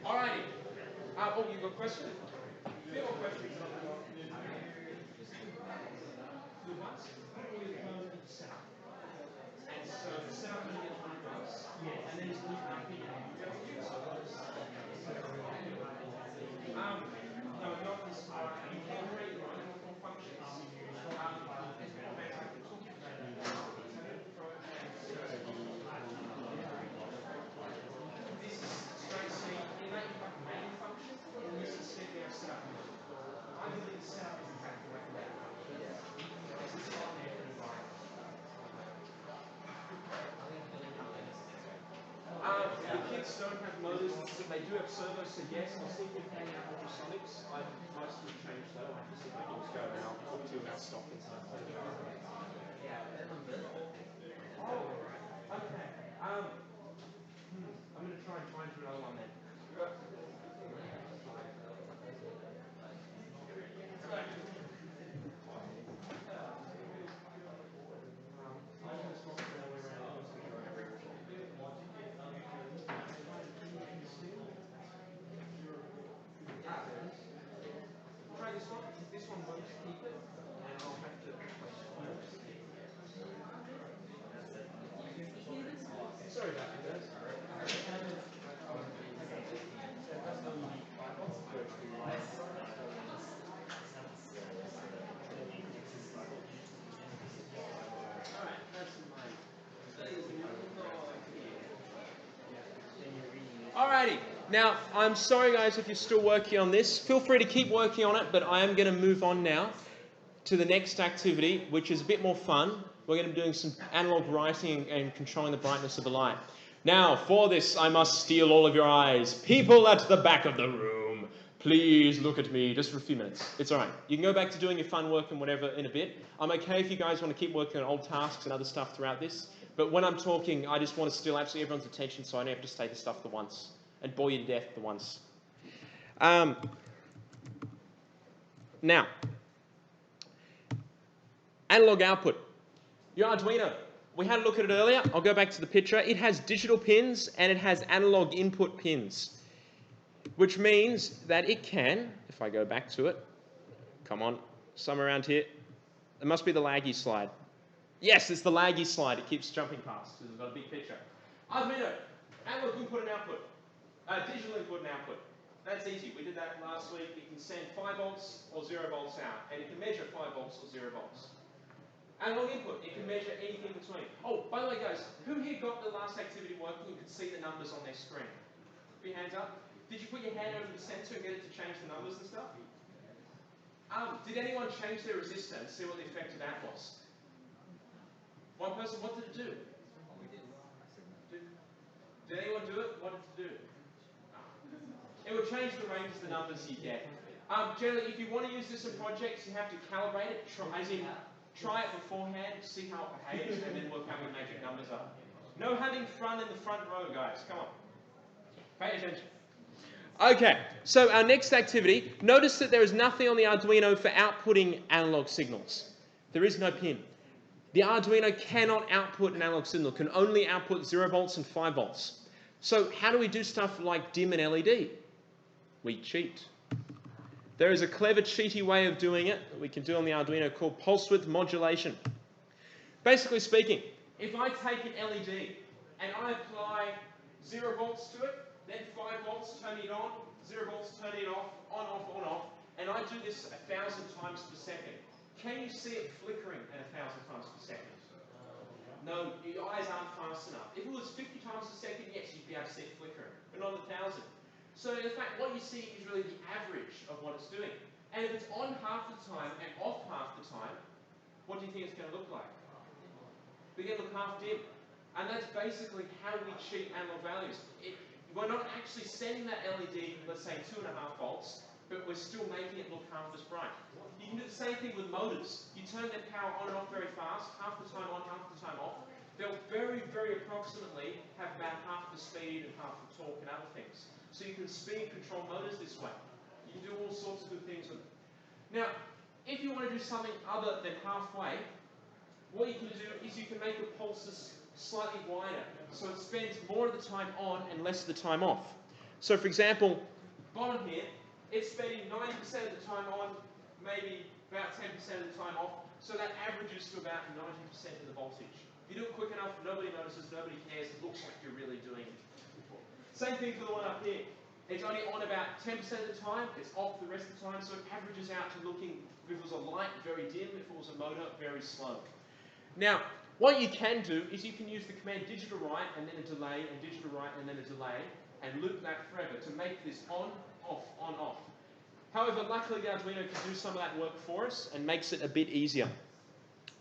Alrighty. Oh, you got a question? Few more questions. The ones we close the setup. And so the setup only gets 1 dose. Yeah, and then it's no, not this part. You can create your own more functions. This is straight C. In that you've got main function, and this is set now setup. I believe the setup is exactly like the main function. This is on there for environment. The kits don't have motors, they do have servos, so yes, I'll see if we can out ultrasonics. I've mostly changed that. I'll have to see if I can just go and I'll talk to you about stock and stuff. Oh, okay. I'm going to try and find you another one then. Try this one. This one won't keep it, and I'll have to replace it. Sorry about that, guys. Alright, that's mine. Alrighty. Now, I'm sorry guys if you're still working on this. Feel free to keep working on it, but I am going to move on now to the next activity, which is a bit more fun. We're going to be doing some analog writing and controlling the brightness of the light. Now, for this, I must steal all of your eyes. People at the back of the room, please look at me just for a few minutes. It's all right. You can go back to doing your fun work and whatever in a bit. I'm okay if you guys want to keep working on old tasks and other stuff throughout this. But when I'm talking, I just want to steal absolutely everyone's attention so I don't have to say the stuff the once and bore you to death the once. Now, analog output. Your Arduino. We had a look at it earlier. I'll go back to the picture. It has digital pins and it has analog input pins, which means that it can, if I go back to it, come on, somewhere around here. It must be the laggy slide. Yes, it's the laggy slide. It keeps jumping past because we've got a big picture. Arduino, analog input and output. Digital input and output. That's easy. We did that last week. It can send 5 volts or 0 volts out, and it can measure 5 volts or 0 volts. Analog input, it can measure anything between. Oh, by the way, guys, who here got the last activity working? You could see the numbers on their screen. Put your hands up. Did you put your hand over the sensor and get it to change the numbers and stuff? Did anyone change their resistor and see what the effect of that was? One person, what did it do? Did anyone do it? What did it do? It will change the range of the numbers you get. Generally, if you want to use this in projects, you have to calibrate it, try it beforehand, see how it behaves, and then work out what magic numbers are. No having fun in the front row, guys. Come on. Pay attention. Okay, so our next activity, notice that there is nothing on the Arduino for outputting analog signals. There is no pin. The Arduino cannot output an analog signal, can only output 0 volts and 5 volts. So how do we do stuff like dim and LED? We cheat. there is a clever, cheaty way of doing it that we can do on the Arduino called pulse width modulation. Basically speaking, if I take an LED and I apply 0 volts to it, then 5 volts turning it on, 0 volts turning it off, on, off, and I do this 1,000 times per second, can you see it flickering at 1,000 times per second? No, your eyes aren't fast enough. If it was 50 times a second, yes, you'd be able to see it flickering, but not 1,000. So in fact, what you see is really the average of what it's doing. And if it's on half the time and off half the time, what do you think it's going to look like? They're going to look half dim. And that's basically how we cheat analog values. We're not actually sending that LED, let's say 2.5 volts, but we're still making it look half as bright. You can do the same thing with motors. You turn their power on and off very fast, half the time on, half the time off. They'll very, very approximately have about half the speed and half the torque and other things. So you can speed control motors this way. You can do all sorts of good things with them. Now, if you want to do something other than halfway, what you can do is you can make the pulses slightly wider, so it spends more of the time on and less of the time off. So for example, bottom here, it's spending 90% of the time on, maybe about 10% of the time off, so that averages to about 90% of the voltage. If you do it quick enough, nobody notices, nobody cares, it looks like you're really doing it. Same thing for the one up here. It's only on about 10% of the time, it's off the rest of the time, so it averages out to looking, if it was a light, very dim, if it was a motor, very slow. Now, what you can do is you can use the command digital write and then a delay, and digital write and then a delay, and loop that forever to make this on, off. However, luckily the Arduino can do some of that work for us and makes it a bit easier.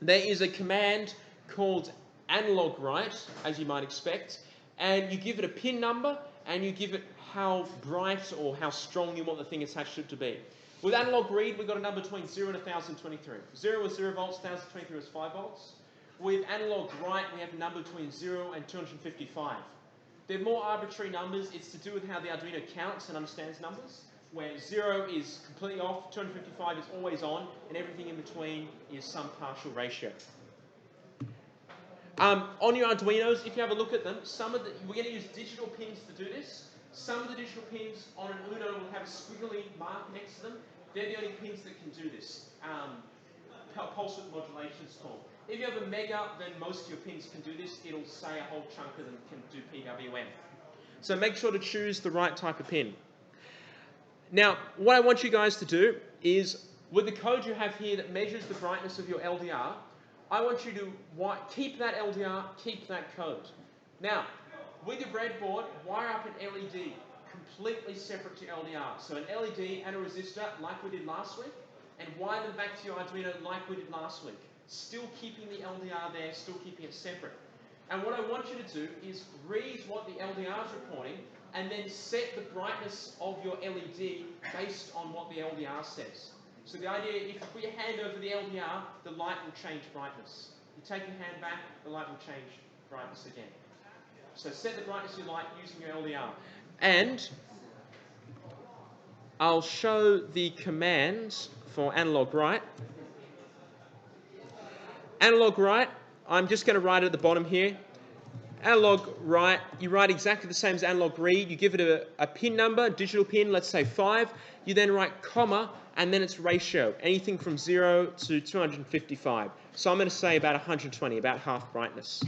There is a command called analog write, as you might expect, and you give it a pin number and you give it how bright or how strong you want the thing attached to it to be. With analog read, we've got a number between 0 and 1023. 0 was 0 volts, 1023 was 5 volts. With analog write, we have a number between 0 and 255. They're more arbitrary numbers. It's to do with how the Arduino counts and understands numbers, where 0 is completely off, 255 is always on, and everything in between is some partial ratio. On your Arduinos, if you have a look at them, we're going to use digital pins to do this. Some of the digital pins on an Uno will have a squiggly mark next to them. They're the only pins that can do this. Pulse width modulation is called. If you have a Mega, then most of your pins can do this. It'll say a whole chunk of them can do PWM. So make sure to choose the right type of pin. Now, what I want you guys to do is, with the code you have here that measures the brightness of your LDR, I want you to keep that LDR, keep that code. Now, with your breadboard, wire up an LED completely separate to LDR. So an LED and a resistor like we did last week, and wire them back to your Arduino like we did last week. Still keeping the LDR there, still keeping it separate. And what I want you to do is read what the LDR is reporting and then set the brightness of your LED based on what the LDR says. So the idea, if you put your hand over the LDR, the light will change brightness. You take your hand back, the light will change brightness again. So set the brightness you like using your LDR. And I'll show the commands for analog write. Analog write, I'm just going to write it at the bottom here. Analog write, you write exactly the same as analog read. You give it a pin number, digital pin, let's say 5. You then write comma, and then it's ratio, anything from 0 to 255. So I'm going to say about 120, about half brightness.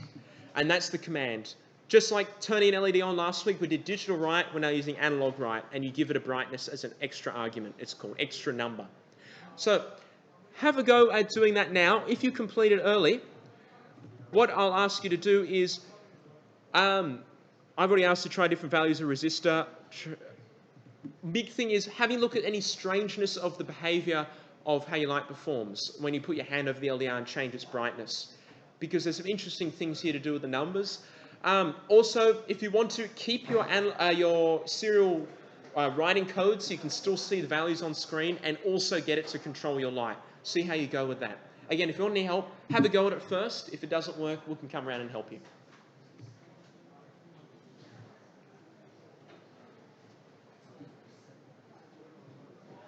And that's the command. Just like turning an LED on last week, we did digital write, we're now using analog write, and you give it a brightness as an extra argument. It's called extra number. So have a go at doing that now. If you complete it early, what I'll ask you to do is, I've already asked to try different values of resistor. Big thing is having a look at any strangeness of the behavior of how your light performs when you put your hand over the LDR and change its brightness, because there's some interesting things here to do with the numbers. Also, if you want to keep your serial writing code so you can still see the values on screen and also get it to control your light. See how you go with that. Again, if you want any help, have a go at it first. If it doesn't work, we can come around and help you.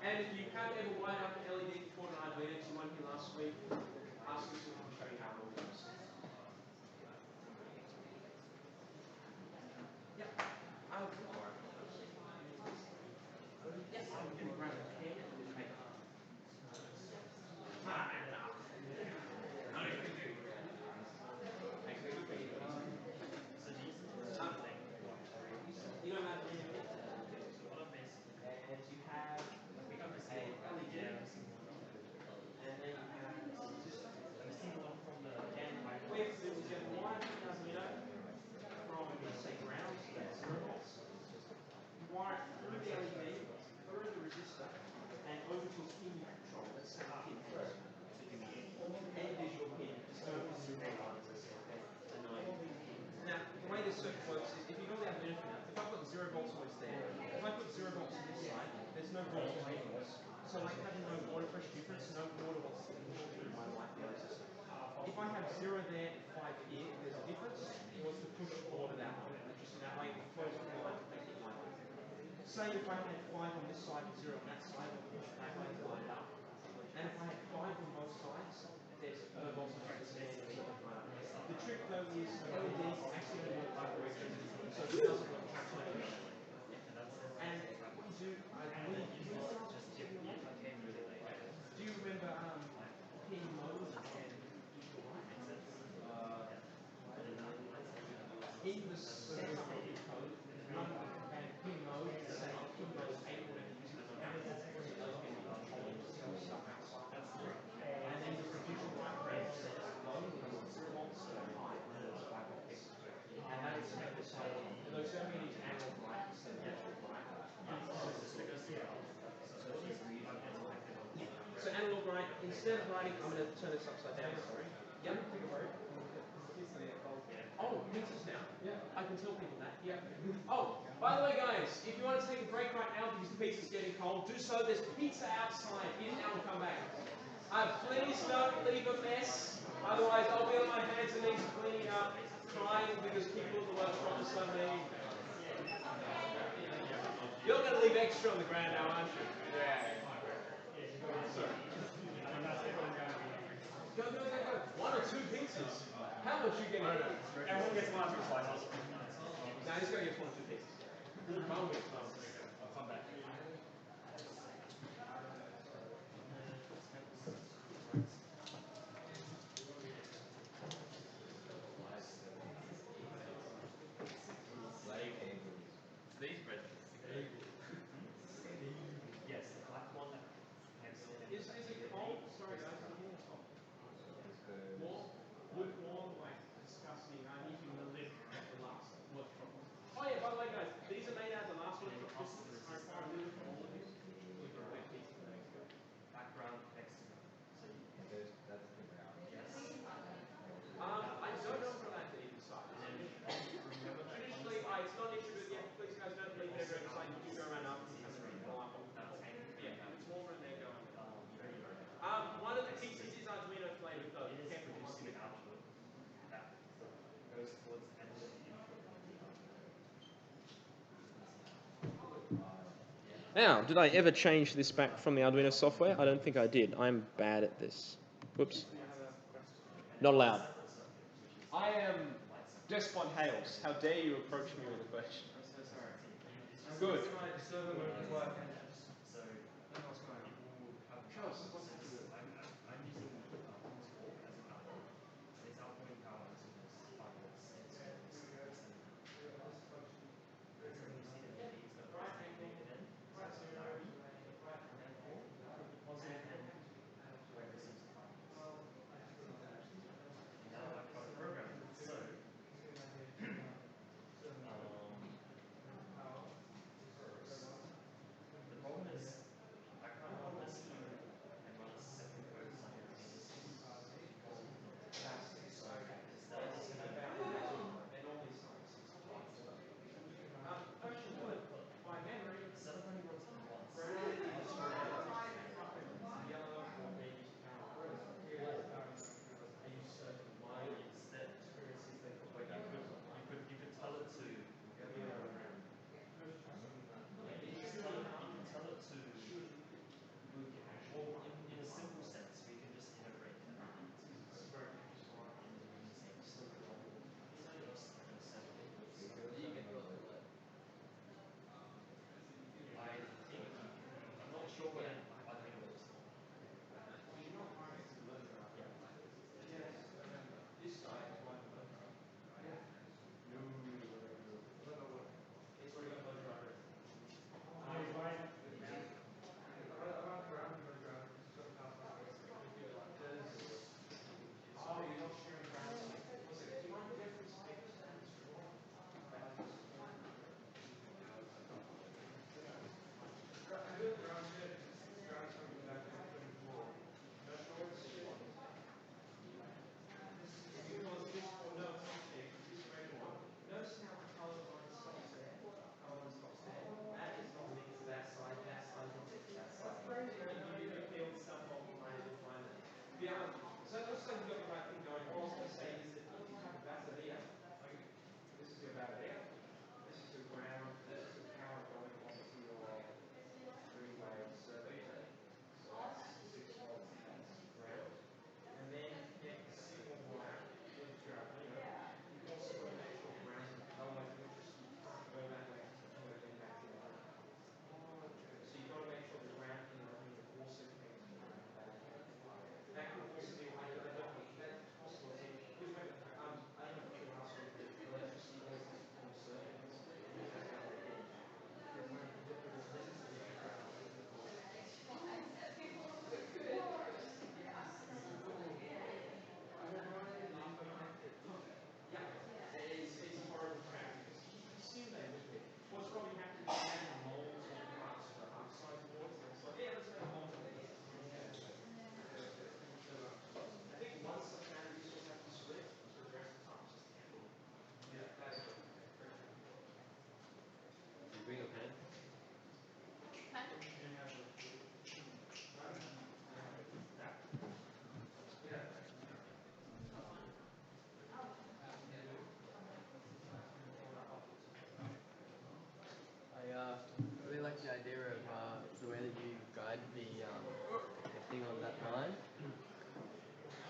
And if you have ever wired up an LED before an Arduino to one here last week, ask us to show you how it all goes. Yep. Yes, I'm going to grab a pen and volts always there. If I put 0 volts on this side, there's no volts ratings. So like having no water pressure difference, no water will push through my light resistor. If I have 0 there and 5 here, there's a difference. It wants to push water that way. Just in that way, it flows through the line to make it light. Say if I had 5 on this side and 0 on that side, it would push that way to light it up. And if I had 5 on both sides, there's no volts difference there to make it light up. The trick though is LEDs actually work like electricity, so it doesn't work calculation. And what you do, I believe, do you remember Pinmode and in the setup of your code, one and Pinmode, say Pinmode 8 or whatever you use, and then the three of those can be controlled to tell stuff outside. And then the provision microwave says low because it's 0 volts, high because it's 5 volts. And that is make the cycle. Those don't mean it's analog light instead of digital light. So analog light, instead of writing, I'm going to turn this upside down, sorry. Yep. Oh, pizzas now. Yeah. I can tell people that. Yeah. Oh, by the way, guys, if you want to take a break right now because the pizza's getting cold, do so. There's pizza outside. Eat it now and come back. Please don't leave a mess. Otherwise, I'll be on my hands and knees cleaning up, crying because people in the workshop are suddenly. You're going to leave extra on the ground now, aren't you? Yeah. Sorry. Go. 1 or 2 pizzas. How much you getting? Everyone gets 1 or 2 slices. No, just go get 1 or 2 pizzas. I'll come back. These breadsticks. Yes, the black one that Is it cold? Sorry guys, I'm getting cold. Warm? Lukewarm, like disgusting. I'm eating the lid of the last workshop. Oh yeah, by the way guys, these are made out of the last workshop pistons. I require a lid from all of you. We can wet these for the next go. background next to them. So That's the ground. yes. I don't know if we're allowed to eat inside. Traditionally, it's not introduced yet. Please guys don't leave it ever inside. You do go around up and pull up. Yeah, if it's warmer in there, go in. One of the pizzas is Arduino flavored though. You can't produce it. Output that goes towards the end of the input of the Arduino. Now, did I ever change this back from the Arduino software? I don't think I did. I'm bad at this. Whoops. Not allowed. I am Despot Hales. How dare you approach me with a question? I'm so sorry. Good. So I'm using I'm using Pinmode as an output. It's outputting power to this 5 volts. So you see the LEDs that are connected in. So it's polarity. And then where it receives the 5 volts. And now I've got a program. So first, the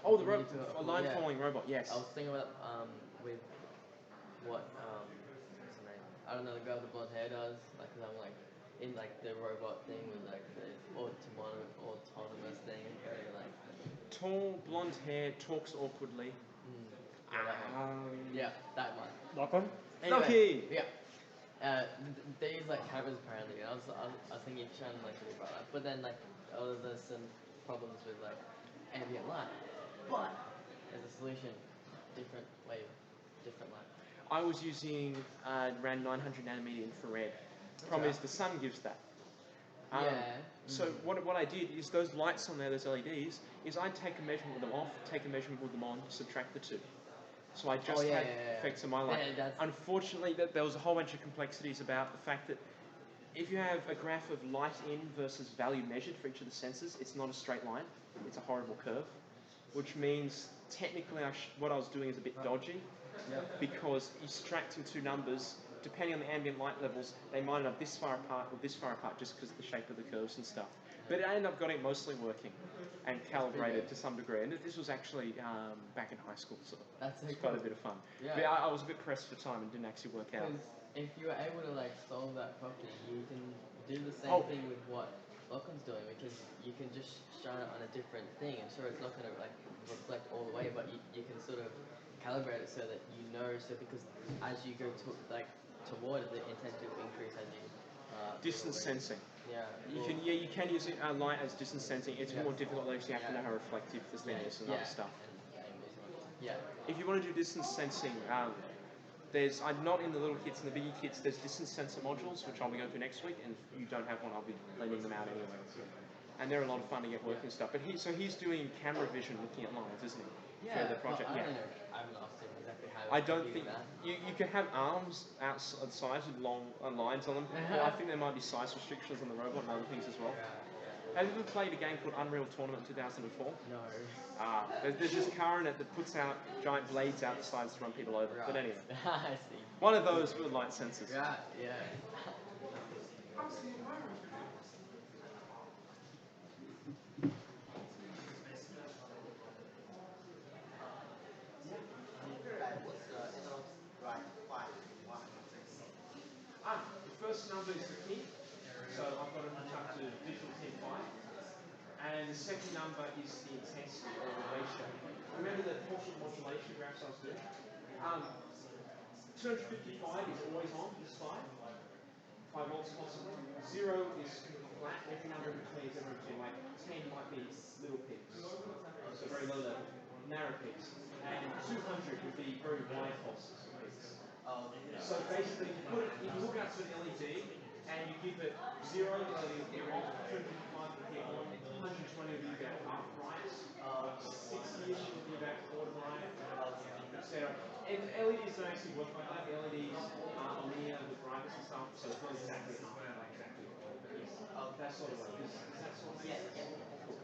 Oh, the You need a to- line yeah. following robot. Yes. I was thinking about with what what's her name? I don't know, the girl with the blonde hair does. Like, 'cause I'm like in like the robot thing with like the autonomous thing, very like. Tall, blonde hair, talks awkwardly. Yeah, that one. Yeah, that one. Lachlan? Anyway, Lucky. yeah. They use like cameras apparently, and I was thinking of trying to like really bright light, but then like there's some problems with like ambient light. But there's a solution, different wave, different light. I was using around 900 nanometer infrared. Problem is the sun gives that. Yeah. So what I did is those lights on there, those LEDs, is I'd take a measurement with them off, take a measurement with them on, subtract the two. So I just had effects on my light. Yeah, Unfortunately, there was a whole bunch of complexities about the fact that if you have a graph of light in versus value measured for each of the sensors, it's not a straight line. It's a horrible curve, which means technically what I was doing is a bit dodgy, because you're subtracting two numbers, depending on the ambient light levels, they might end up this far apart or this far apart just because of the shape of the curves and stuff. But I ended up getting it mostly working and calibrated to some degree. And this was actually back in high school, so That's it was quite a bit of fun. Yeah. But I was a bit pressed for time and didn't actually work out. Because if you were able to like solve that properly, you can do the same thing with what Lachlan's doing, because you can just shine it on a different thing, and sure, it's not going to like reflect all the way, but you can sort of calibrate it so that you know. So because as you go to like toward it, the intensity will increase as you Distance sensing. Yeah. You can use light as distance sensing. It's more difficult though, because you have to know how reflective the thing is and other stuff. Yeah. If you want to do distance sensing, I'm not in the little kits and the biggie kits. There's distance sensor modules, which I'll be going through next week, and if you don't have one, I'll be lending them out anyway. And they're a lot of fun to get working and stuff. But he's doing camera vision, looking at lines, isn't he? Yeah. For the project. I don't know. I haven't asked him exactly how. I don't think you can have arms outside sides with long lines on them. Or I think there might be size restrictions on the robot and other things as well. Have you ever played a game called Unreal Tournament 2004? No. There's this car in it that puts out giant blades out the sides to run people over. Right. But anyway, I see. one of those with light sensors. Right. Yeah. The first number is the key, so I've got it hooked up to digital 10.5. And the second number is the intensity or the ratio. Remember the portion modulation graphs I was doing? 255 is always on, this 5 volts constant. 0 is flat, every number in between is ever between, like 10 might be little peaks, so very low level, narrow peaks. And 200 would be very wide pulses. So basically, if you hook it up to an LED and you give it 0, the LED will get off, 255 will get on, 120 will be about half bright, 60-ish will be about quarter bright, etc. And LEDs don't actually work like that. The LEDs are linear with brightness and stuff, so it's not exactly half, like exactly. But yes, that sort of way. Does that sort of make sense? Cool.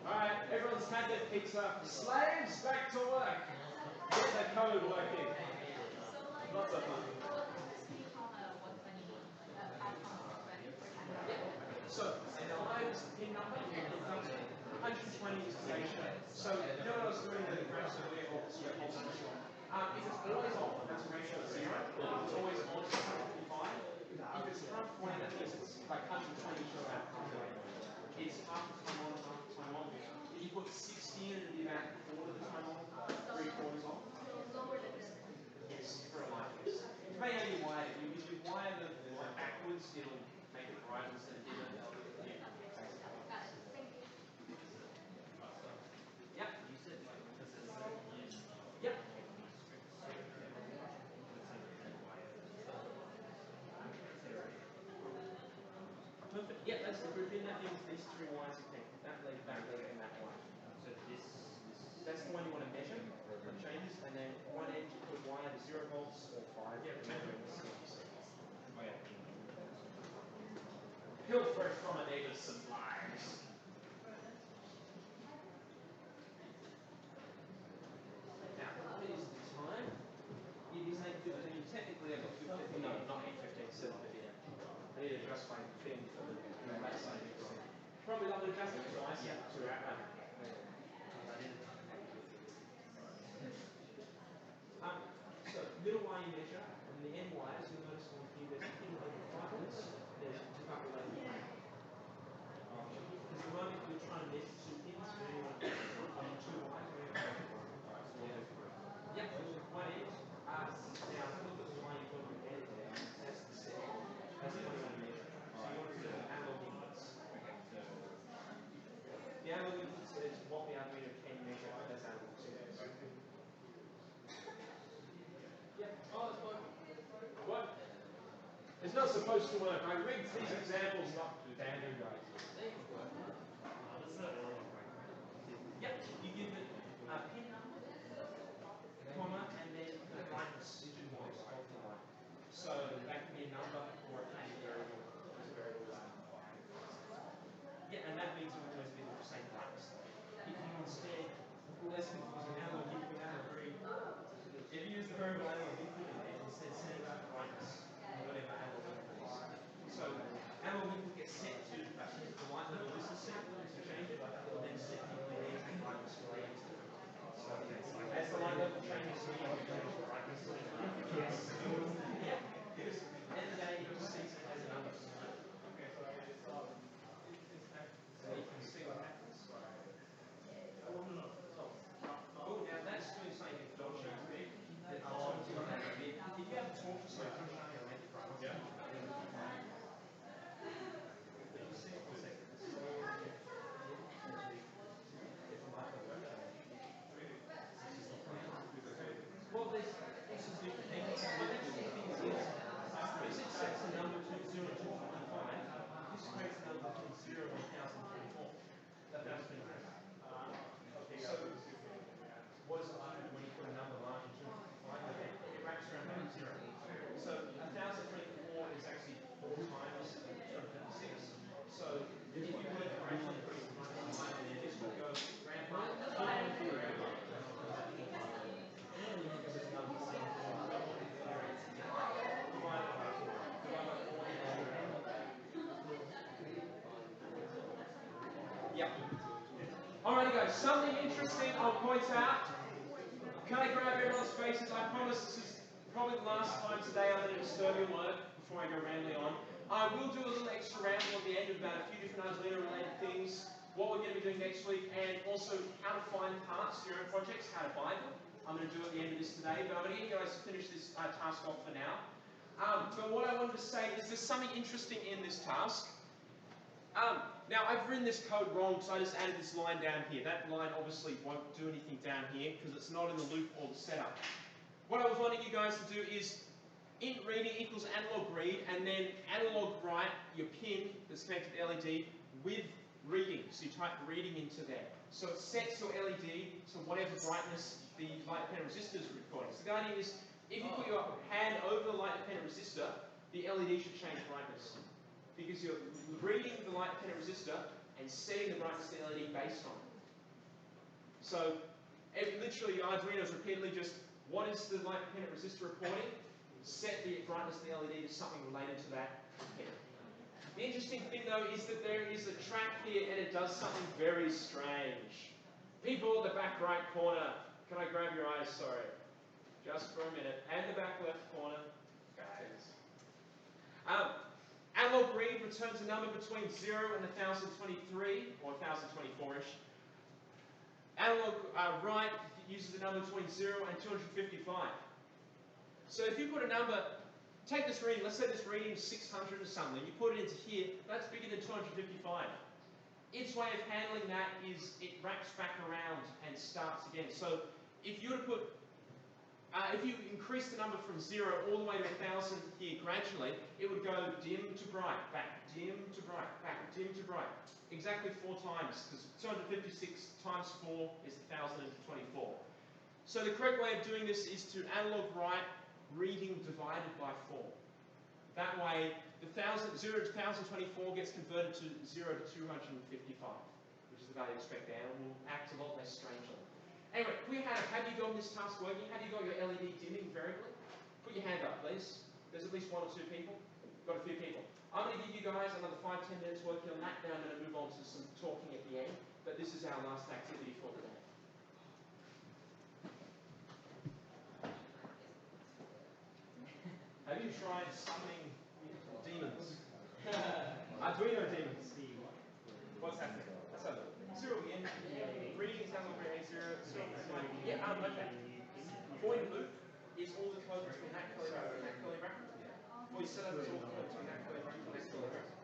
Alright, everyone's had their pizza. Slaves, back to work. Get the code working. Lots of fun. So, Live's pin number, 120 is the ratio. So, you know what I was doing the graphs earlier, or if it's always off, that's a ratio of 0. If it's always on, it's 155. If it's halfway, that means it's like 120 to about halfway. It's half the time on, half the time off. If you put 16, it'd be about a quarter of the time on, 3/4 off. Yes, for a light. Depending how you wire it. If you wire the light backwards, it'll make it brighter instead of dimmer. Yep. Yep. Perfect. Yeah, that's the group in. That means these 3 wires are connected. That leg, and that one. So that's the one you want to measure for changes, and then one end you could wire to 0 volts or 5. Yeah, measuring the steps. Pilfer from a neighbor's supplies. Now, what is the time? It is 8:15. Technically, I've got 15. No, probably love it adjusting to IC to outcome. So little y you measure, and the n wires, you'll notice on here there's a pin label brightness, there's a bubble label flame. Because the moment you're trying to measure two pins, you only want to measure two wires, you only want to measure yep, one end. Now look at the line you've got on the end there, that's the set. That's what you want to measure. So you want to put an analog inputs. The analog inputs is what the Arduino can measure as analog signals. Yeah. Oh, it's fine. What? It's not supposed to work. I rigged these examples not to standard guys. Yep. You give it a pin number, comma, and then the brightness of the light. So that can be a number or a plain variable. Yeah, and that means it will always be the same brightness. If you instead, less confusing, analog input, analog read. If you use the variable analog input and instead set it up brightness, whatever analog input is. So analog input gets set to the light level this is set to change it, and then set the LED brightness related to it. So as the light level changes, so you can change the brightness. Yes. Yeah. Because at the end of the day, it just sees it as a number. So you can see what happens. Oh, now that's doing something dodgy to me. If you have a talk to someone, I'm showing you a method, right? Yeah. Well, this is different things. What interesting thing is, because it sets a number between 0 and 255, this creates a number between 0 and 1024. That does mean so, what does it do when you put a number large than 255? It wraps around that 0. So 1024 is actually 4 times 256. So if you were to gradually put some money on there, this would go grandpa, Yep. Alrighty guys, something interesting I'll point out. Can I grab everyone's faces? I promise this is probably the last time today I'm going to disturb your work before I go rambling on. I will do a little extra ramble at the end about a few different Arduino related things, what we're going to be doing next week, and also how to find parts for your own projects, how to buy them. I'm going to do at the end of this today, but I'm going to get you guys to finish this task off for now. But what I wanted to say is there's something interesting in this task. Now I've written this code wrong, so I just added this line down here. That line obviously won't do anything down here because it's not in the loop or the setup. What I was wanting you guys to do is int reading equals analog read, and then analog write your pin that's connected to LED with reading. So you type reading into there. So it sets your LED to whatever brightness the light dependent resistor is recording. So the idea is if you put your hand over the light dependent resistor, the LED should change brightness. Because you're reading the light dependent resistor and setting the brightness of the LED based on it. So literally Arduino is repeatedly just, what is the light dependent resistor reporting? Set the brightness of the LED to something related to that pin. The interesting thing though is that there is a track here and it does something very strange. People at the back right corner, can I grab your eyes, sorry. Just for a minute. And the back left corner, guys. Analog read returns a number between 0 and 1023, or 1024-ish. Analog write uses a number between 0 and 255. So if you put a number, take this reading, let's say this reading is 600 or something, you put it into here, that's bigger than 255. Its way of handling that is it wraps back around and starts again. So if you were to put if you increase the number from 0 all the way to 1000 here gradually, it would go dim to bright, back, dim to bright, back, dim to bright. Exactly 4 times, because 256 times 4 is 1024. So the correct way of doing this is to analog write reading divided by 4. That way, the 0 to 1024 gets converted to 0 to 255, which is the value expected, and it will act a lot less strangely. Anyway, put your hand up. Have you got this task working? Have you got your LED dimming variably? Put your hand up, please. There's at least 1 or 2 people. Got a few people. I'm going to give you guys another 5-10 minutes working on that, then I'm going to move on to some talking at the end, but this is our last activity for today. Have you tried summoning demons? Arduino demons. What's happening? Let's have a look. 0 again. Reading is down over here. 0. Yeah, okay. Void loop is all the code between that curly bracket and that curly bracket. Void setup is all the code between that curly bracket and that curly bracket.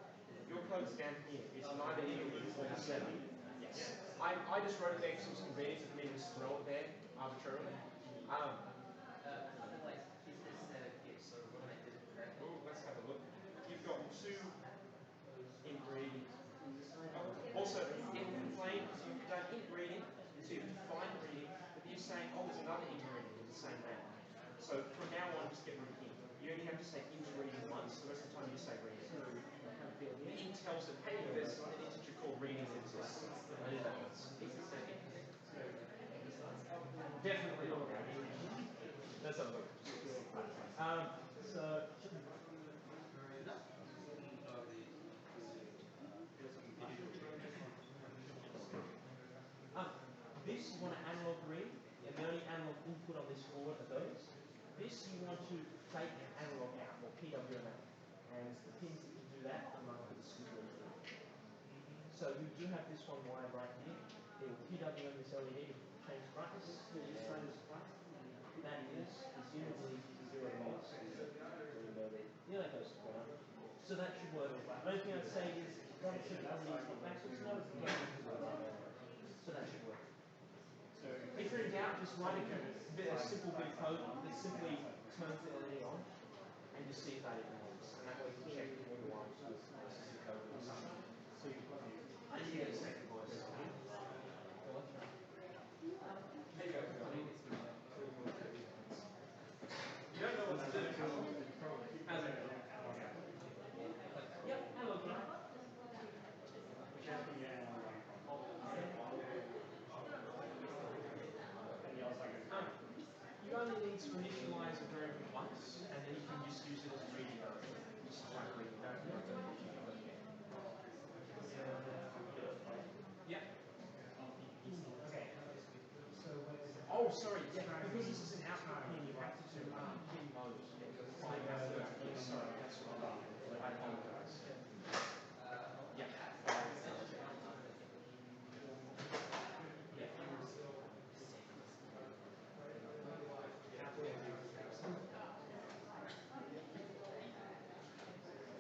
Your code is down here. It's neither in the loop or the setup. Yes. I just wrote it there because it was convenient for me to just throw it there arbitrarily. Let's have a look. You've got 2 int reading. Also, in plain, you've done int reading, so you've defined reading, but you're saying, oh, there's another int reading with the same name. So from now on, just get rid of int. You only have to say int reading once, the rest of the time you say reading. The int tells it, hey, there's an integer called reading that exists. I do that once. Definitely not. Let's have a look. This you want to analog read, and the only analog input on this board are those. This you want to take an analog out, or PWM out. And the pins that can do that are marked with a squiggly. So you do have this one wired right here. It will PWM this LED to change brightness. That is presumably 0 volts. Yeah, that goes to ground. So that should work. The only thing I'd say is, don't set it on these backwards nodes. So that should work. If you're in doubt, just write a simple bit of code that simply turns the LED on and just see if that even works. And that way you can check all the ones with the code or something. So I need to get a second voice. There you go. You don't know what to do. How's it going? Yep, hello, Brian. You only need to initialize a variable once, and then you can just use it as a reading. Just type reading. Yeah. Okay. Oh, sorry. Yeah, because this is an output pin, you have to do Pinmode. Sorry, that's what I apologize. Yeah.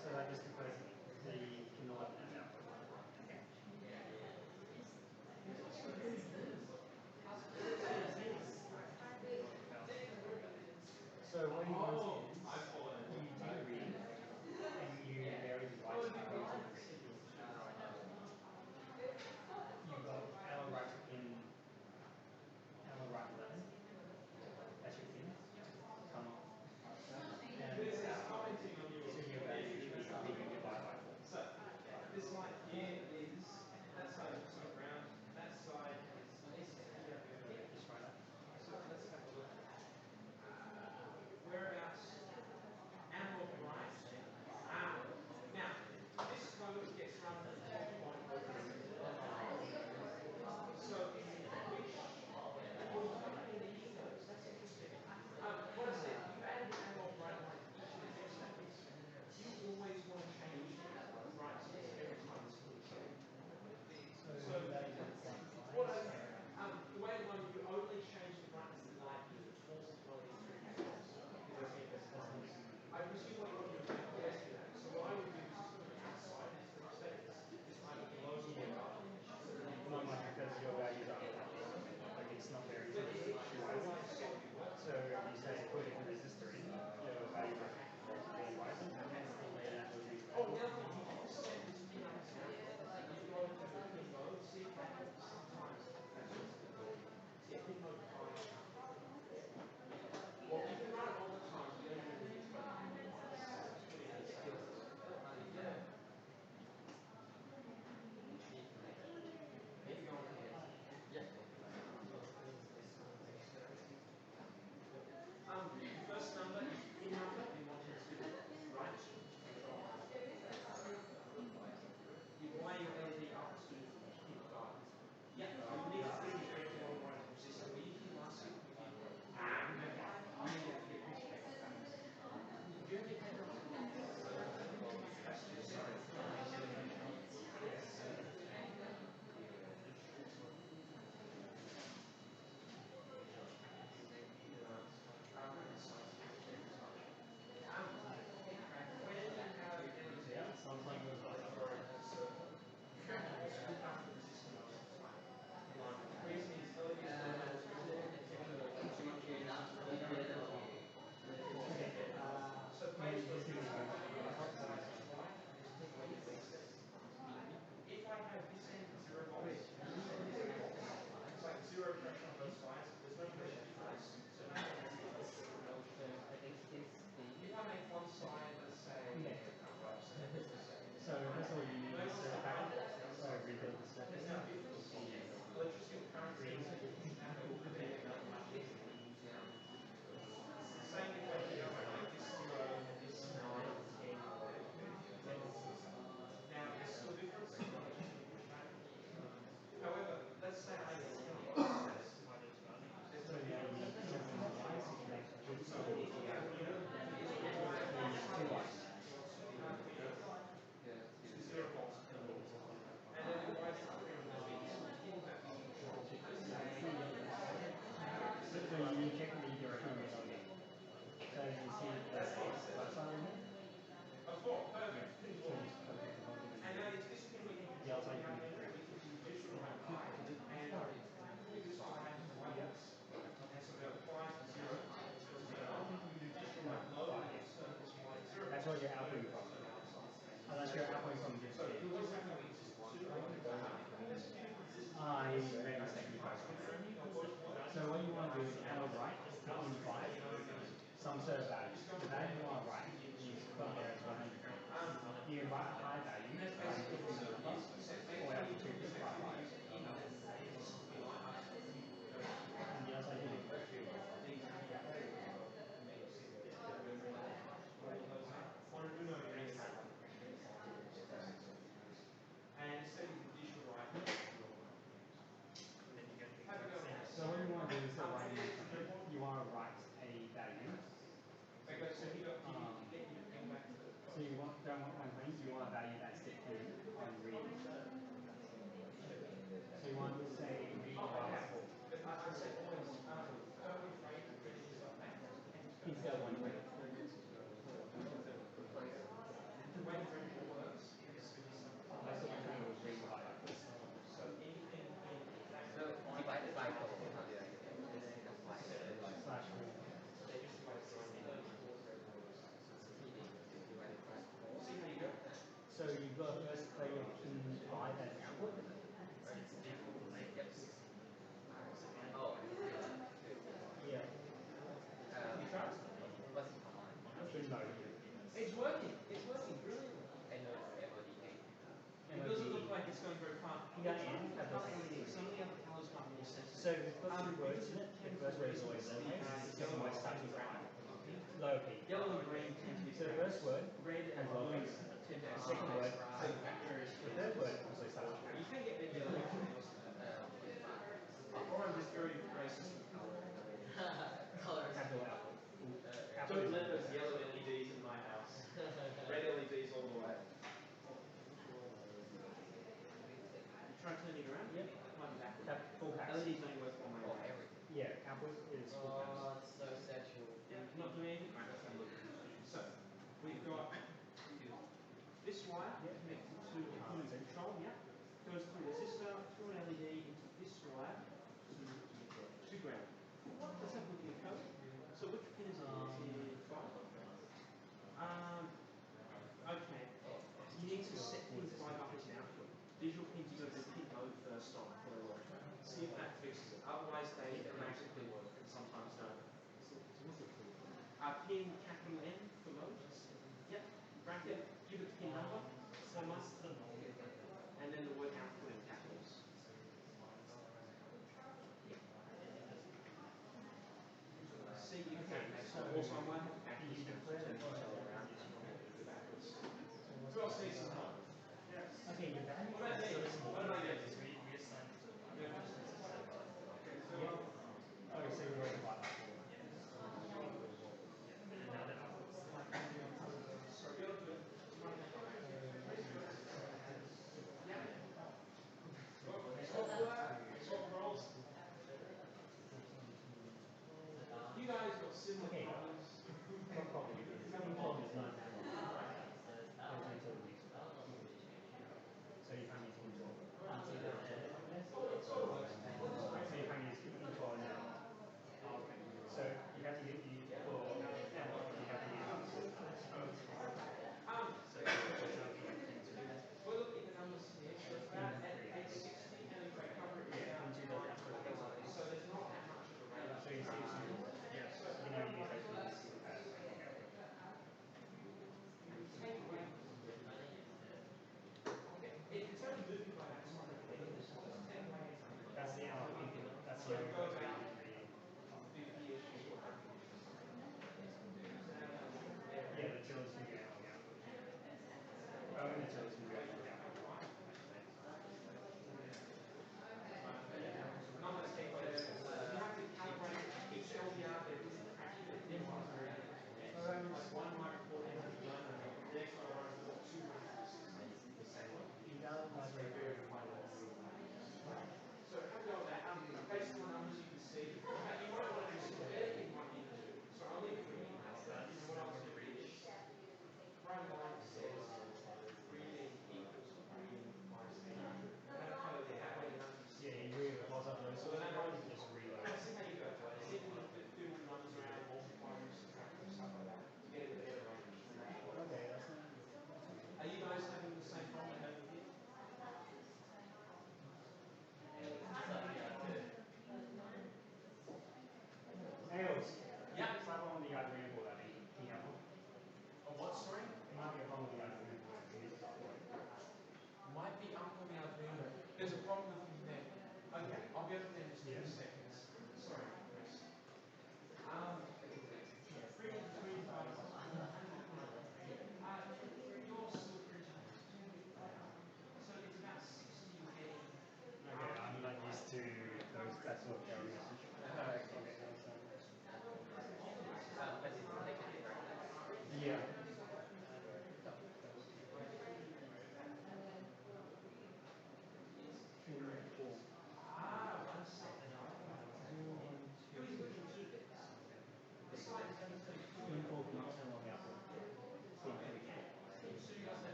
So that just declares the cannot and output. So what he wants is you do read and you vary the right values. You've got analog right in analog right 11. That's your pin. Come on. And so your value should be divided by 4. So this light here is that side is on the ground. That side is Just try that. so let's have a look. Whereabouts you're outputting from. Unless you're outputting from just So it. you'll just have to mix this one. He made a mistake in the first one. So what you want to do is write in 5 some sort of value. The value you want to write is from there as 100. You write a high value, like 50 or out to 255. And the other you And instead of the digital right, So what you want to do is write you want to write a value. okay, so you got, get your pen back to the So you don't want 120, you want a value that's dependent on read. So you want to say read by 4. I say always, don't be afraid to put things like that. Instead of 120. The way the rental works is Unless the 120 was read by 4. so anything in that Divided by 4. Slash read. see how you go. So you've got to first play your pin 5 as output. Oh. Yeah. You try. Pinmode. It's working brilliantly. It doesn't look like it's going very far. You got N at the Some of the other colours might be more sensitive. So the first two words in it, the first word is always lowercase, the second word starts with I. Lower P. Yellow and green tend to be So the first word red has and blue lowercase. tend to The have second word, various the third word also starts with You can get the yellow or I'm just very racist with colour. Colors. capital output. Don't let those yellow LEDs in my house. Red LEDs all the way. You try turning it around? Yep. Might be backwards. Full pass. LEDs only work one way. Yeah, output is full pass. Oh, it's so sexual. Not doing anything? Right, let's have a look. So, we've got this wire connected to a pin control, yeah. Goes through the resistor, through an LED into this wire to ground. Let's have a look at your code. So which pin is it? Is it 5? Okay. You need to set pin 5 up as an output. Digital pins, you go to Pinmode first on for the logic. See if that fixes it. Otherwise, they magically work and sometimes don't. Pin capital N for mode. Yep. Bracket. Give it the pin number. Comma. And then the word output in capitals. See if that makes sense. Also, I might have to back this down to turn each other around. Go backwards. Who else needs some help? Okay, you're back. What about me? What did I get? Yeah. Oh, so you're working by that. So you're good.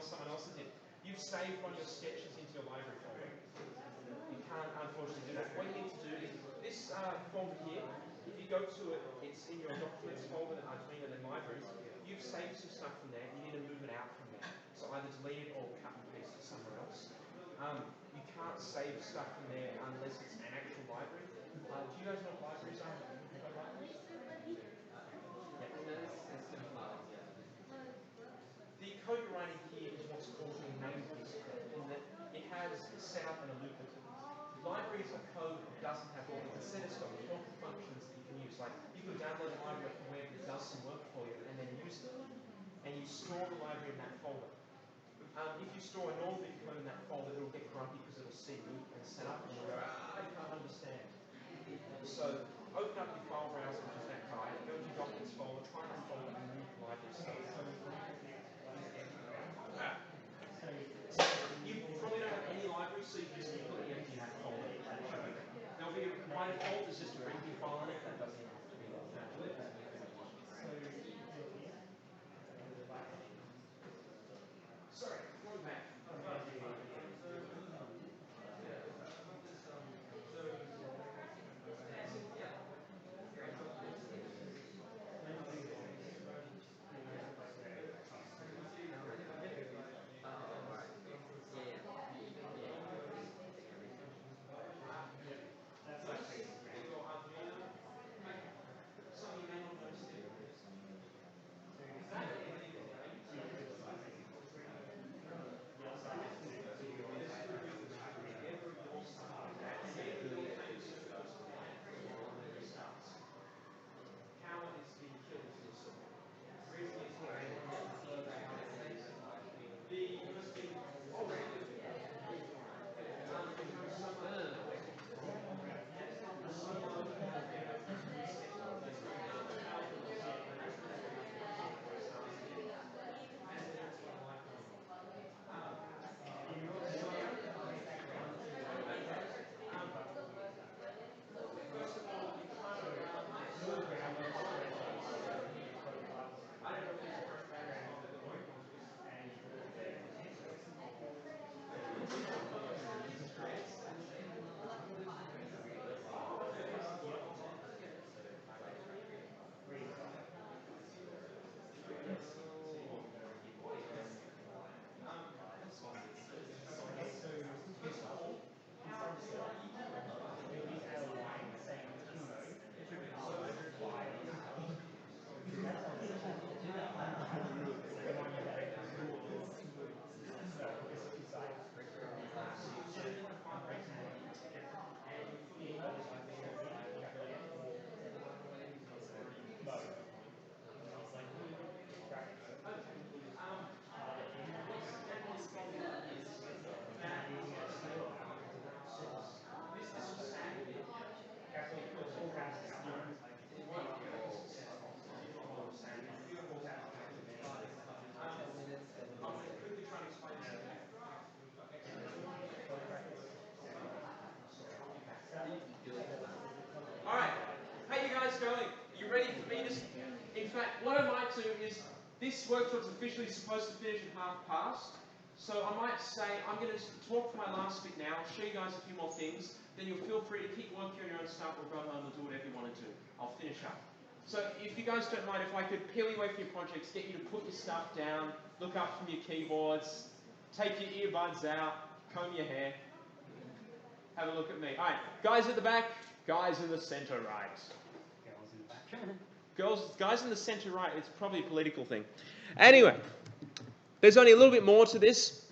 was someone else that did. You've saved one of your sketches into your library folder. You can't unfortunately do that. What you need to do is this folder here. If you go to it, it's in your documents folder at Arduino and libraries. You've saved some stuff from there. You need to move it out from there. So either delete it or cut and paste it somewhere else. You can't save stuff from there unless it's an actual library. Do you guys know what libraries are? The code you're writing here is what's called a main piece of code, in that it has a setup and a loop. Libraries of code doesn't have all. Instead, it's got helper functions that you can use. Like you can download a library from where it does some work for you and then use it. And you store the library in that folder. If you store a normal bit of code in that folder, it'll get grumpy because it'll see loop and setup and you'll go, I can't understand. So open up your file browser, which is that guy, go to your documents folder, try and unfold it and move the library stuff. You probably don't have any library, so you just completely empty that folder. There'll be by default, there's just a empty file in it that doesn't have to be Sorry, going back. Something you may not notice there. Power is being killed to this. The reason is the USB. Oh, really? Alright, how you guys going? Are you ready for me to... In fact, what I might do is, this workshop's officially supposed to finish at 1:30, so I might say, I'm going to talk for my last bit now, show you guys a few more things, then you'll feel free to keep working on your own stuff or go home and do whatever you want to do. I'll finish up. So if you guys don't mind, if I could peel you away from your projects, get you to put your stuff down, look up from your keyboards, take your earbuds out, comb your hair, have a look at me. Alright, guys at the back, guys in the centre right. Guys in the centre right, it's probably a political thing. Anyway, there's only a little bit more to this.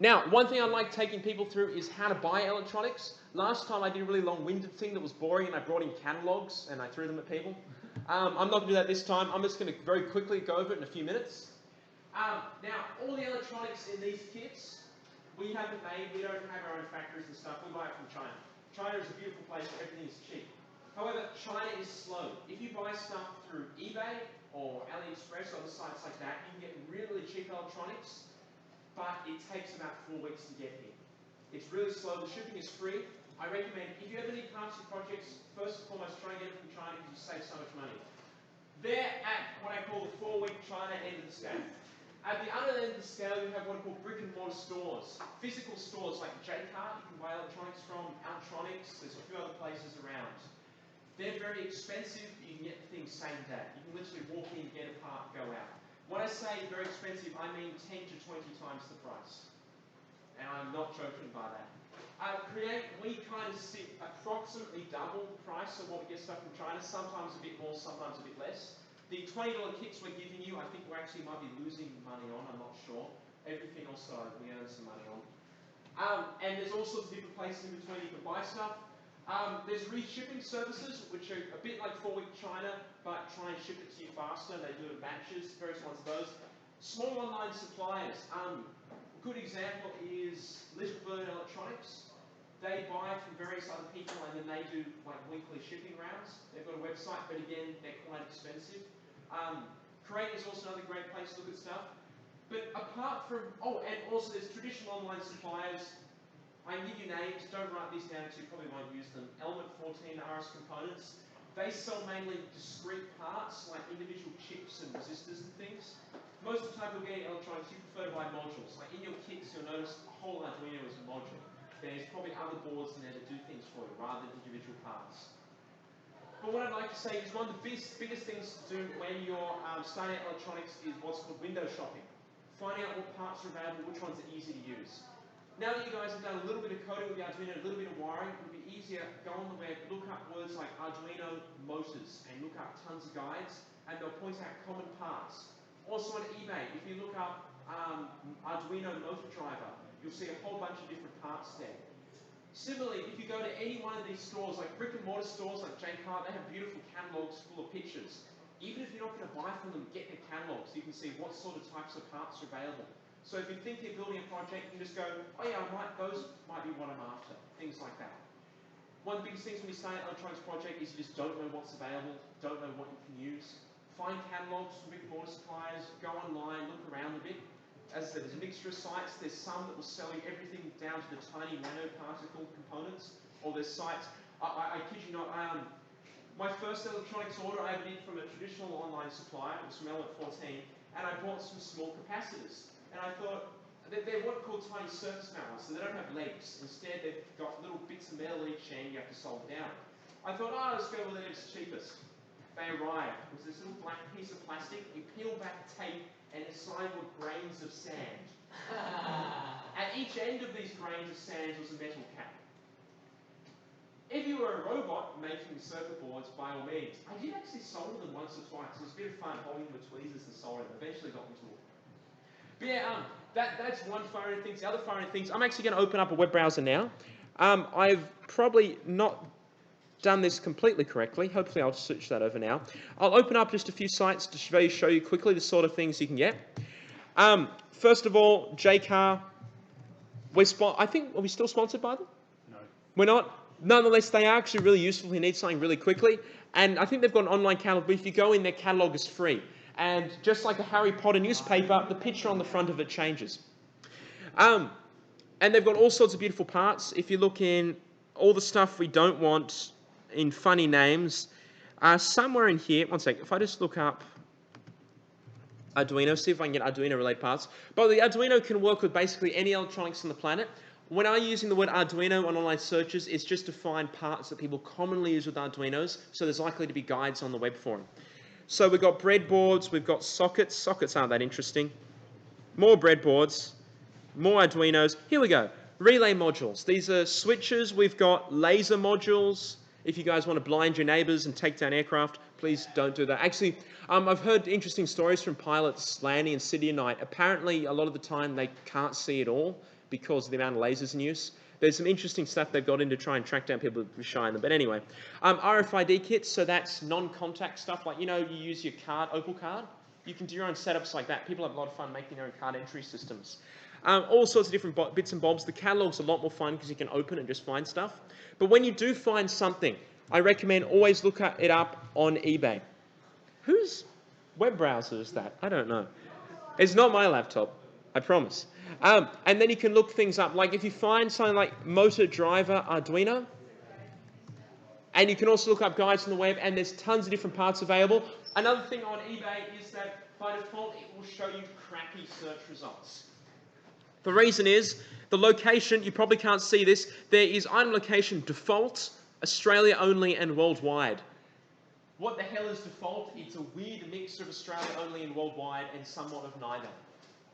Now, one thing I like taking people through is how to buy electronics. Last time I did a really long-winded thing that was boring and I brought in catalogues and I threw them at people. I'm not going to do that this time. I'm just going to very quickly go over it in a few minutes. Now, all the electronics in these kits, we haven't made. We don't have our own factories and stuff. We buy it from China. China is a beautiful place where everything is cheap. However, China is slow. If you buy stuff through eBay or AliExpress or other sites like that, you can get really cheap electronics, but it takes about 4 weeks to get here. It's really slow. The shipping is free. I recommend, if you ever need parts for projects, first and foremost, try and get it from China because you save so much money. They're at what I call the 4-week China end of the scale. At the other end of the scale, you have what are called brick and mortar stores. Physical stores like J-Cart, you can buy electronics from, Altronics, there's a few other places around. They're very expensive, you can get things same day. You can literally walk in, get a part, go out. When I say very expensive, I mean 10 to 20 times the price. And I'm not joking by that. Create, we kind of sit approximately double the price of what we get stuff from China, sometimes a bit more, sometimes a bit less. The $20 kits we're giving you, I think we actually might be losing money on, I'm not sure. Everything else we earn some money on. And there's all sorts of different places in between you can buy stuff. There's reshipping services, which are a bit like 4-week China, but try and ship it to you faster. They do it in batches, various ones of those. Small online suppliers. A good example is Little Bird Electronics. They buy from various other people and then they do like weekly shipping rounds. They've got a website, but again, they're quite expensive. Create is also another great place to look at stuff. But apart from, and also there's traditional online suppliers. I can give you names, don't write these down because you probably won't use them. Element 14 RS Components. They sell mainly discrete parts like individual chips and resistors and things. Most of the time you'll get electronics, you prefer to buy modules. Like in your kits, you'll notice a whole Arduino is a module. There's probably other boards in there that do things for you rather than individual parts. But what I'd like to say is one of the biggest things to do when you're starting out electronics is what's called window shopping. Finding out what parts are available, which ones are easy to use. Now that you guys have done a little bit of coding with the Arduino, a little bit of wiring, it would be easier, go on the web, look up words like Arduino motors, and look up tons of guides, and they'll point out common parts. Also on eBay, if you look up Arduino motor driver, you'll see a whole bunch of different parts there. Similarly, if you go to any one of these stores, like brick and mortar stores like J-Cart, they have beautiful catalogs full of pictures. Even if you're not going to buy from them, get the catalogs so you can see what sort of types of parts are available. So if you think you're building a project, you can just go, oh yeah, those might be what I'm after, things like that. One of the biggest things when you start an electronics project is you just don't know what's available, don't know what you can use. Find catalogs from brick and mortar suppliers, go online, look around a bit. As I said, there's a mixture of sites. There's some that will sell you everything down to the tiny nanoparticle components, or there's sites, I kid you not, my first electronics order I ever did from a traditional online supplier, it was from Element 14, and I bought some small capacitors. And I thought, they're what are called tiny surface mounts, so they don't have legs. Instead, they've got little bits of metal each end you have to solder down. I thought, let's go with it, it's cheapest. They arrived. It was this little black piece of plastic. You peel back tape, and inside were grains of sand. At each end of these grains of sand was a metal cap. If you were a robot making circuit boards, by all means, I did actually solder them once or twice. It was a bit of fun holding them with tweezers and soldering them. Eventually got them to work. But yeah, that's one fun thing. The other fun things, I'm actually going to open up a web browser now. I've probably not done this completely correctly. Hopefully I'll switch that over now. I'll open up just a few sites to show you quickly the sort of things you can get. First of all, JCar. Are we still sponsored by them? No. We're not? Nonetheless, they are actually really useful if you need something really quickly. And I think they've got an online catalog, but if you go in, their catalog is free. And just like a Harry Potter newspaper, the picture on the front of it changes. And they've got all sorts of beautiful parts. If you look in all the stuff we don't want in funny names, somewhere in here, one second, if I just look up Arduino, see if I can get Arduino related parts. But the Arduino can work with basically any electronics on the planet. When I'm using the word Arduino on online searches, it's just to find parts that people commonly use with Arduinos, so there's likely to be guides on the web for them. So we've got breadboards, we've got sockets. Sockets aren't that interesting. More breadboards, more Arduinos. Here we go. Relay modules. These are switches. We've got laser modules. If you guys want to blind your neighbors and take down aircraft, please don't do that. Actually, I've heard interesting stories from pilots landing in city at night. Apparently, a lot of the time, they can't see at all because of the amount of lasers in use. There's some interesting stuff they've got in to try and track down people who shine them. But anyway, Rfid Kits, so that's non-contact stuff. Like, you use your card, Opal card. You can do your own setups like that. People have a lot of fun making their own card entry systems. All sorts of different bits and bobs. The catalog's a lot more fun because you can open and just find stuff. But when you do find something, I recommend always look it up on eBay. Whose web browser is that? I don't know. It's not my laptop, I promise. And then you can look things up. Like if you find something like motor driver Arduino, and you can also look up guides on the web, and there's tons of different parts available. Another thing on eBay is that by default it will show you crappy search results. The reason is the location, you probably can't see this, there is item location default, Australia only and worldwide. What the hell is default? It's a weird mix of Australia only and worldwide and somewhat of neither.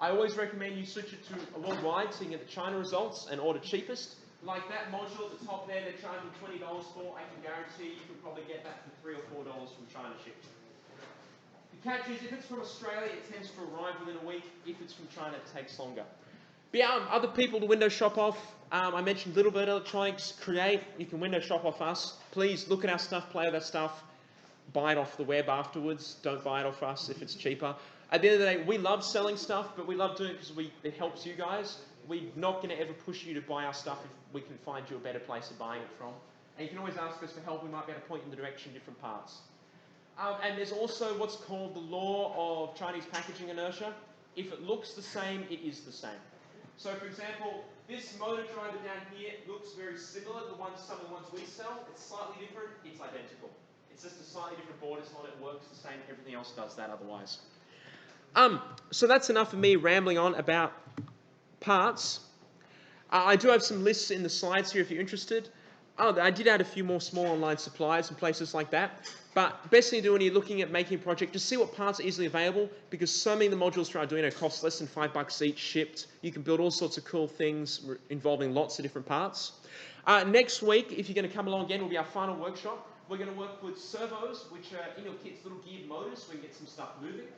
I always recommend you switch it to a worldwide so you can get the China results and order cheapest. Like that module at the top there, they're charging $20 for. I can guarantee you can probably get that for $3 or $4 from China shipped. The catch is if it's from Australia, it tends to arrive within a week. If it's from China, it takes longer. But yeah, other people to window shop off. I mentioned Little Bird Electronics, Create. You can window shop off us. Please look at our stuff, play with our stuff. Buy it off the web afterwards. Don't buy it off us if it's cheaper. At the end of the day, we love selling stuff, but we love doing it because it helps you guys. We're not going to ever push you to buy our stuff if we can find you a better place of buying it from. And you can always ask us for help. We might be able to point you in the direction of different parts. And there's also what's called the law of Chinese packaging inertia. If it looks the same, it is the same. So for example, this motor driver down here looks very similar to some of the ones we sell. It's slightly different, it's identical. It's just a slightly different board, it's not, it works the same, everything else does that otherwise. So that's enough of me rambling on about parts. I do have some lists in the slides here if you're interested. I did add a few more small online suppliers and places like that. But best thing to do when you're looking at making a project, just see what parts are easily available, because so many of the modules for Arduino cost less than $5 each shipped. You can build all sorts of cool things involving lots of different parts. Next week, if you're going to come along again, will be our final workshop. We're going to work with servos, which are in your kit's little geared motors, so we can get some stuff moving.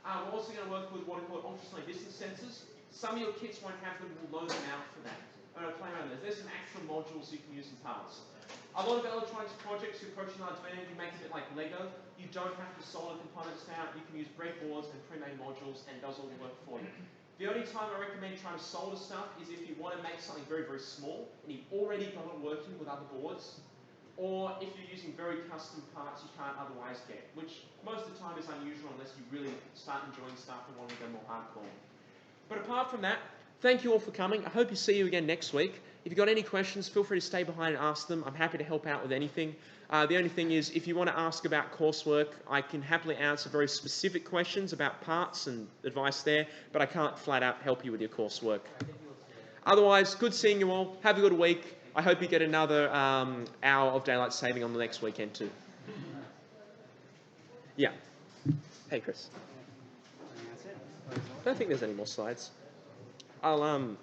We're also going to work with what are called ultrasonic distance sensors. Some of your kits won't have them, we'll load them out for that. I'm going to play around with this. There's some actual modules you can use in parts. A lot of electronics projects you're approaching Arduino, you make it a bit like Lego. You don't have to solder components out. You can use breadboards and pre-made modules and it does all the work for you. The only time I recommend trying to solder stuff is if you want to make something very, very small and you've already got it working with other boards, or if you're using very custom parts you can't otherwise get, which most of the time is unusual unless you really start enjoying stuff and want to go more hardcore. But apart from that, thank you all for coming. I hope to see you again next week. If you've got any questions, feel free to stay behind and ask them. I'm happy to help out with anything. The only thing is, if you want to ask about coursework, I can happily answer very specific questions about parts and advice there, but I can't flat out help you with your coursework. Otherwise, good seeing you all. Have a good week. I hope you get another hour of daylight saving on the next weekend too. Yeah. Hey, Chris. I don't think there's any more slides. I'll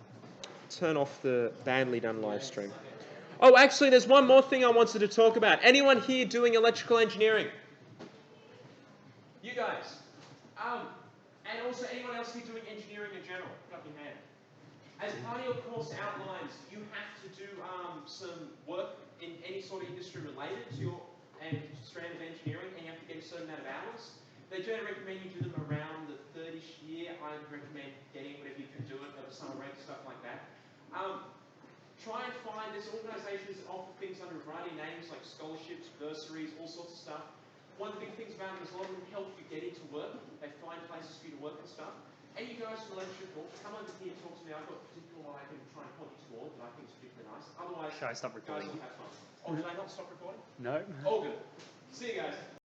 turn off the badly done live stream. Oh, actually, there's one more thing I wanted to talk about. Anyone here doing electrical engineering? You guys. And also anyone else here doing engineering in general? Put up your hand. As part of your course outlines, you have to do some work in any sort of industry related to your strand of engineering, and you have to get a certain amount of hours. They generally recommend you do them around the 30th year. I would recommend getting whatever you can do it over summer break, stuff like that. Try and find, there's organisations that offer things under a variety of names like scholarships, bursaries, all sorts of stuff. One of the big things about them is a lot of them help you get into work. They find places for you to work and stuff. And you guys from the lecture talk, come over here and talk to me. I've got a particular one I can try and point you toward that I think is particularly nice. Otherwise, Should I stop recording? guys will have fun. Oh, did I not stop recording? No. All good. See you guys.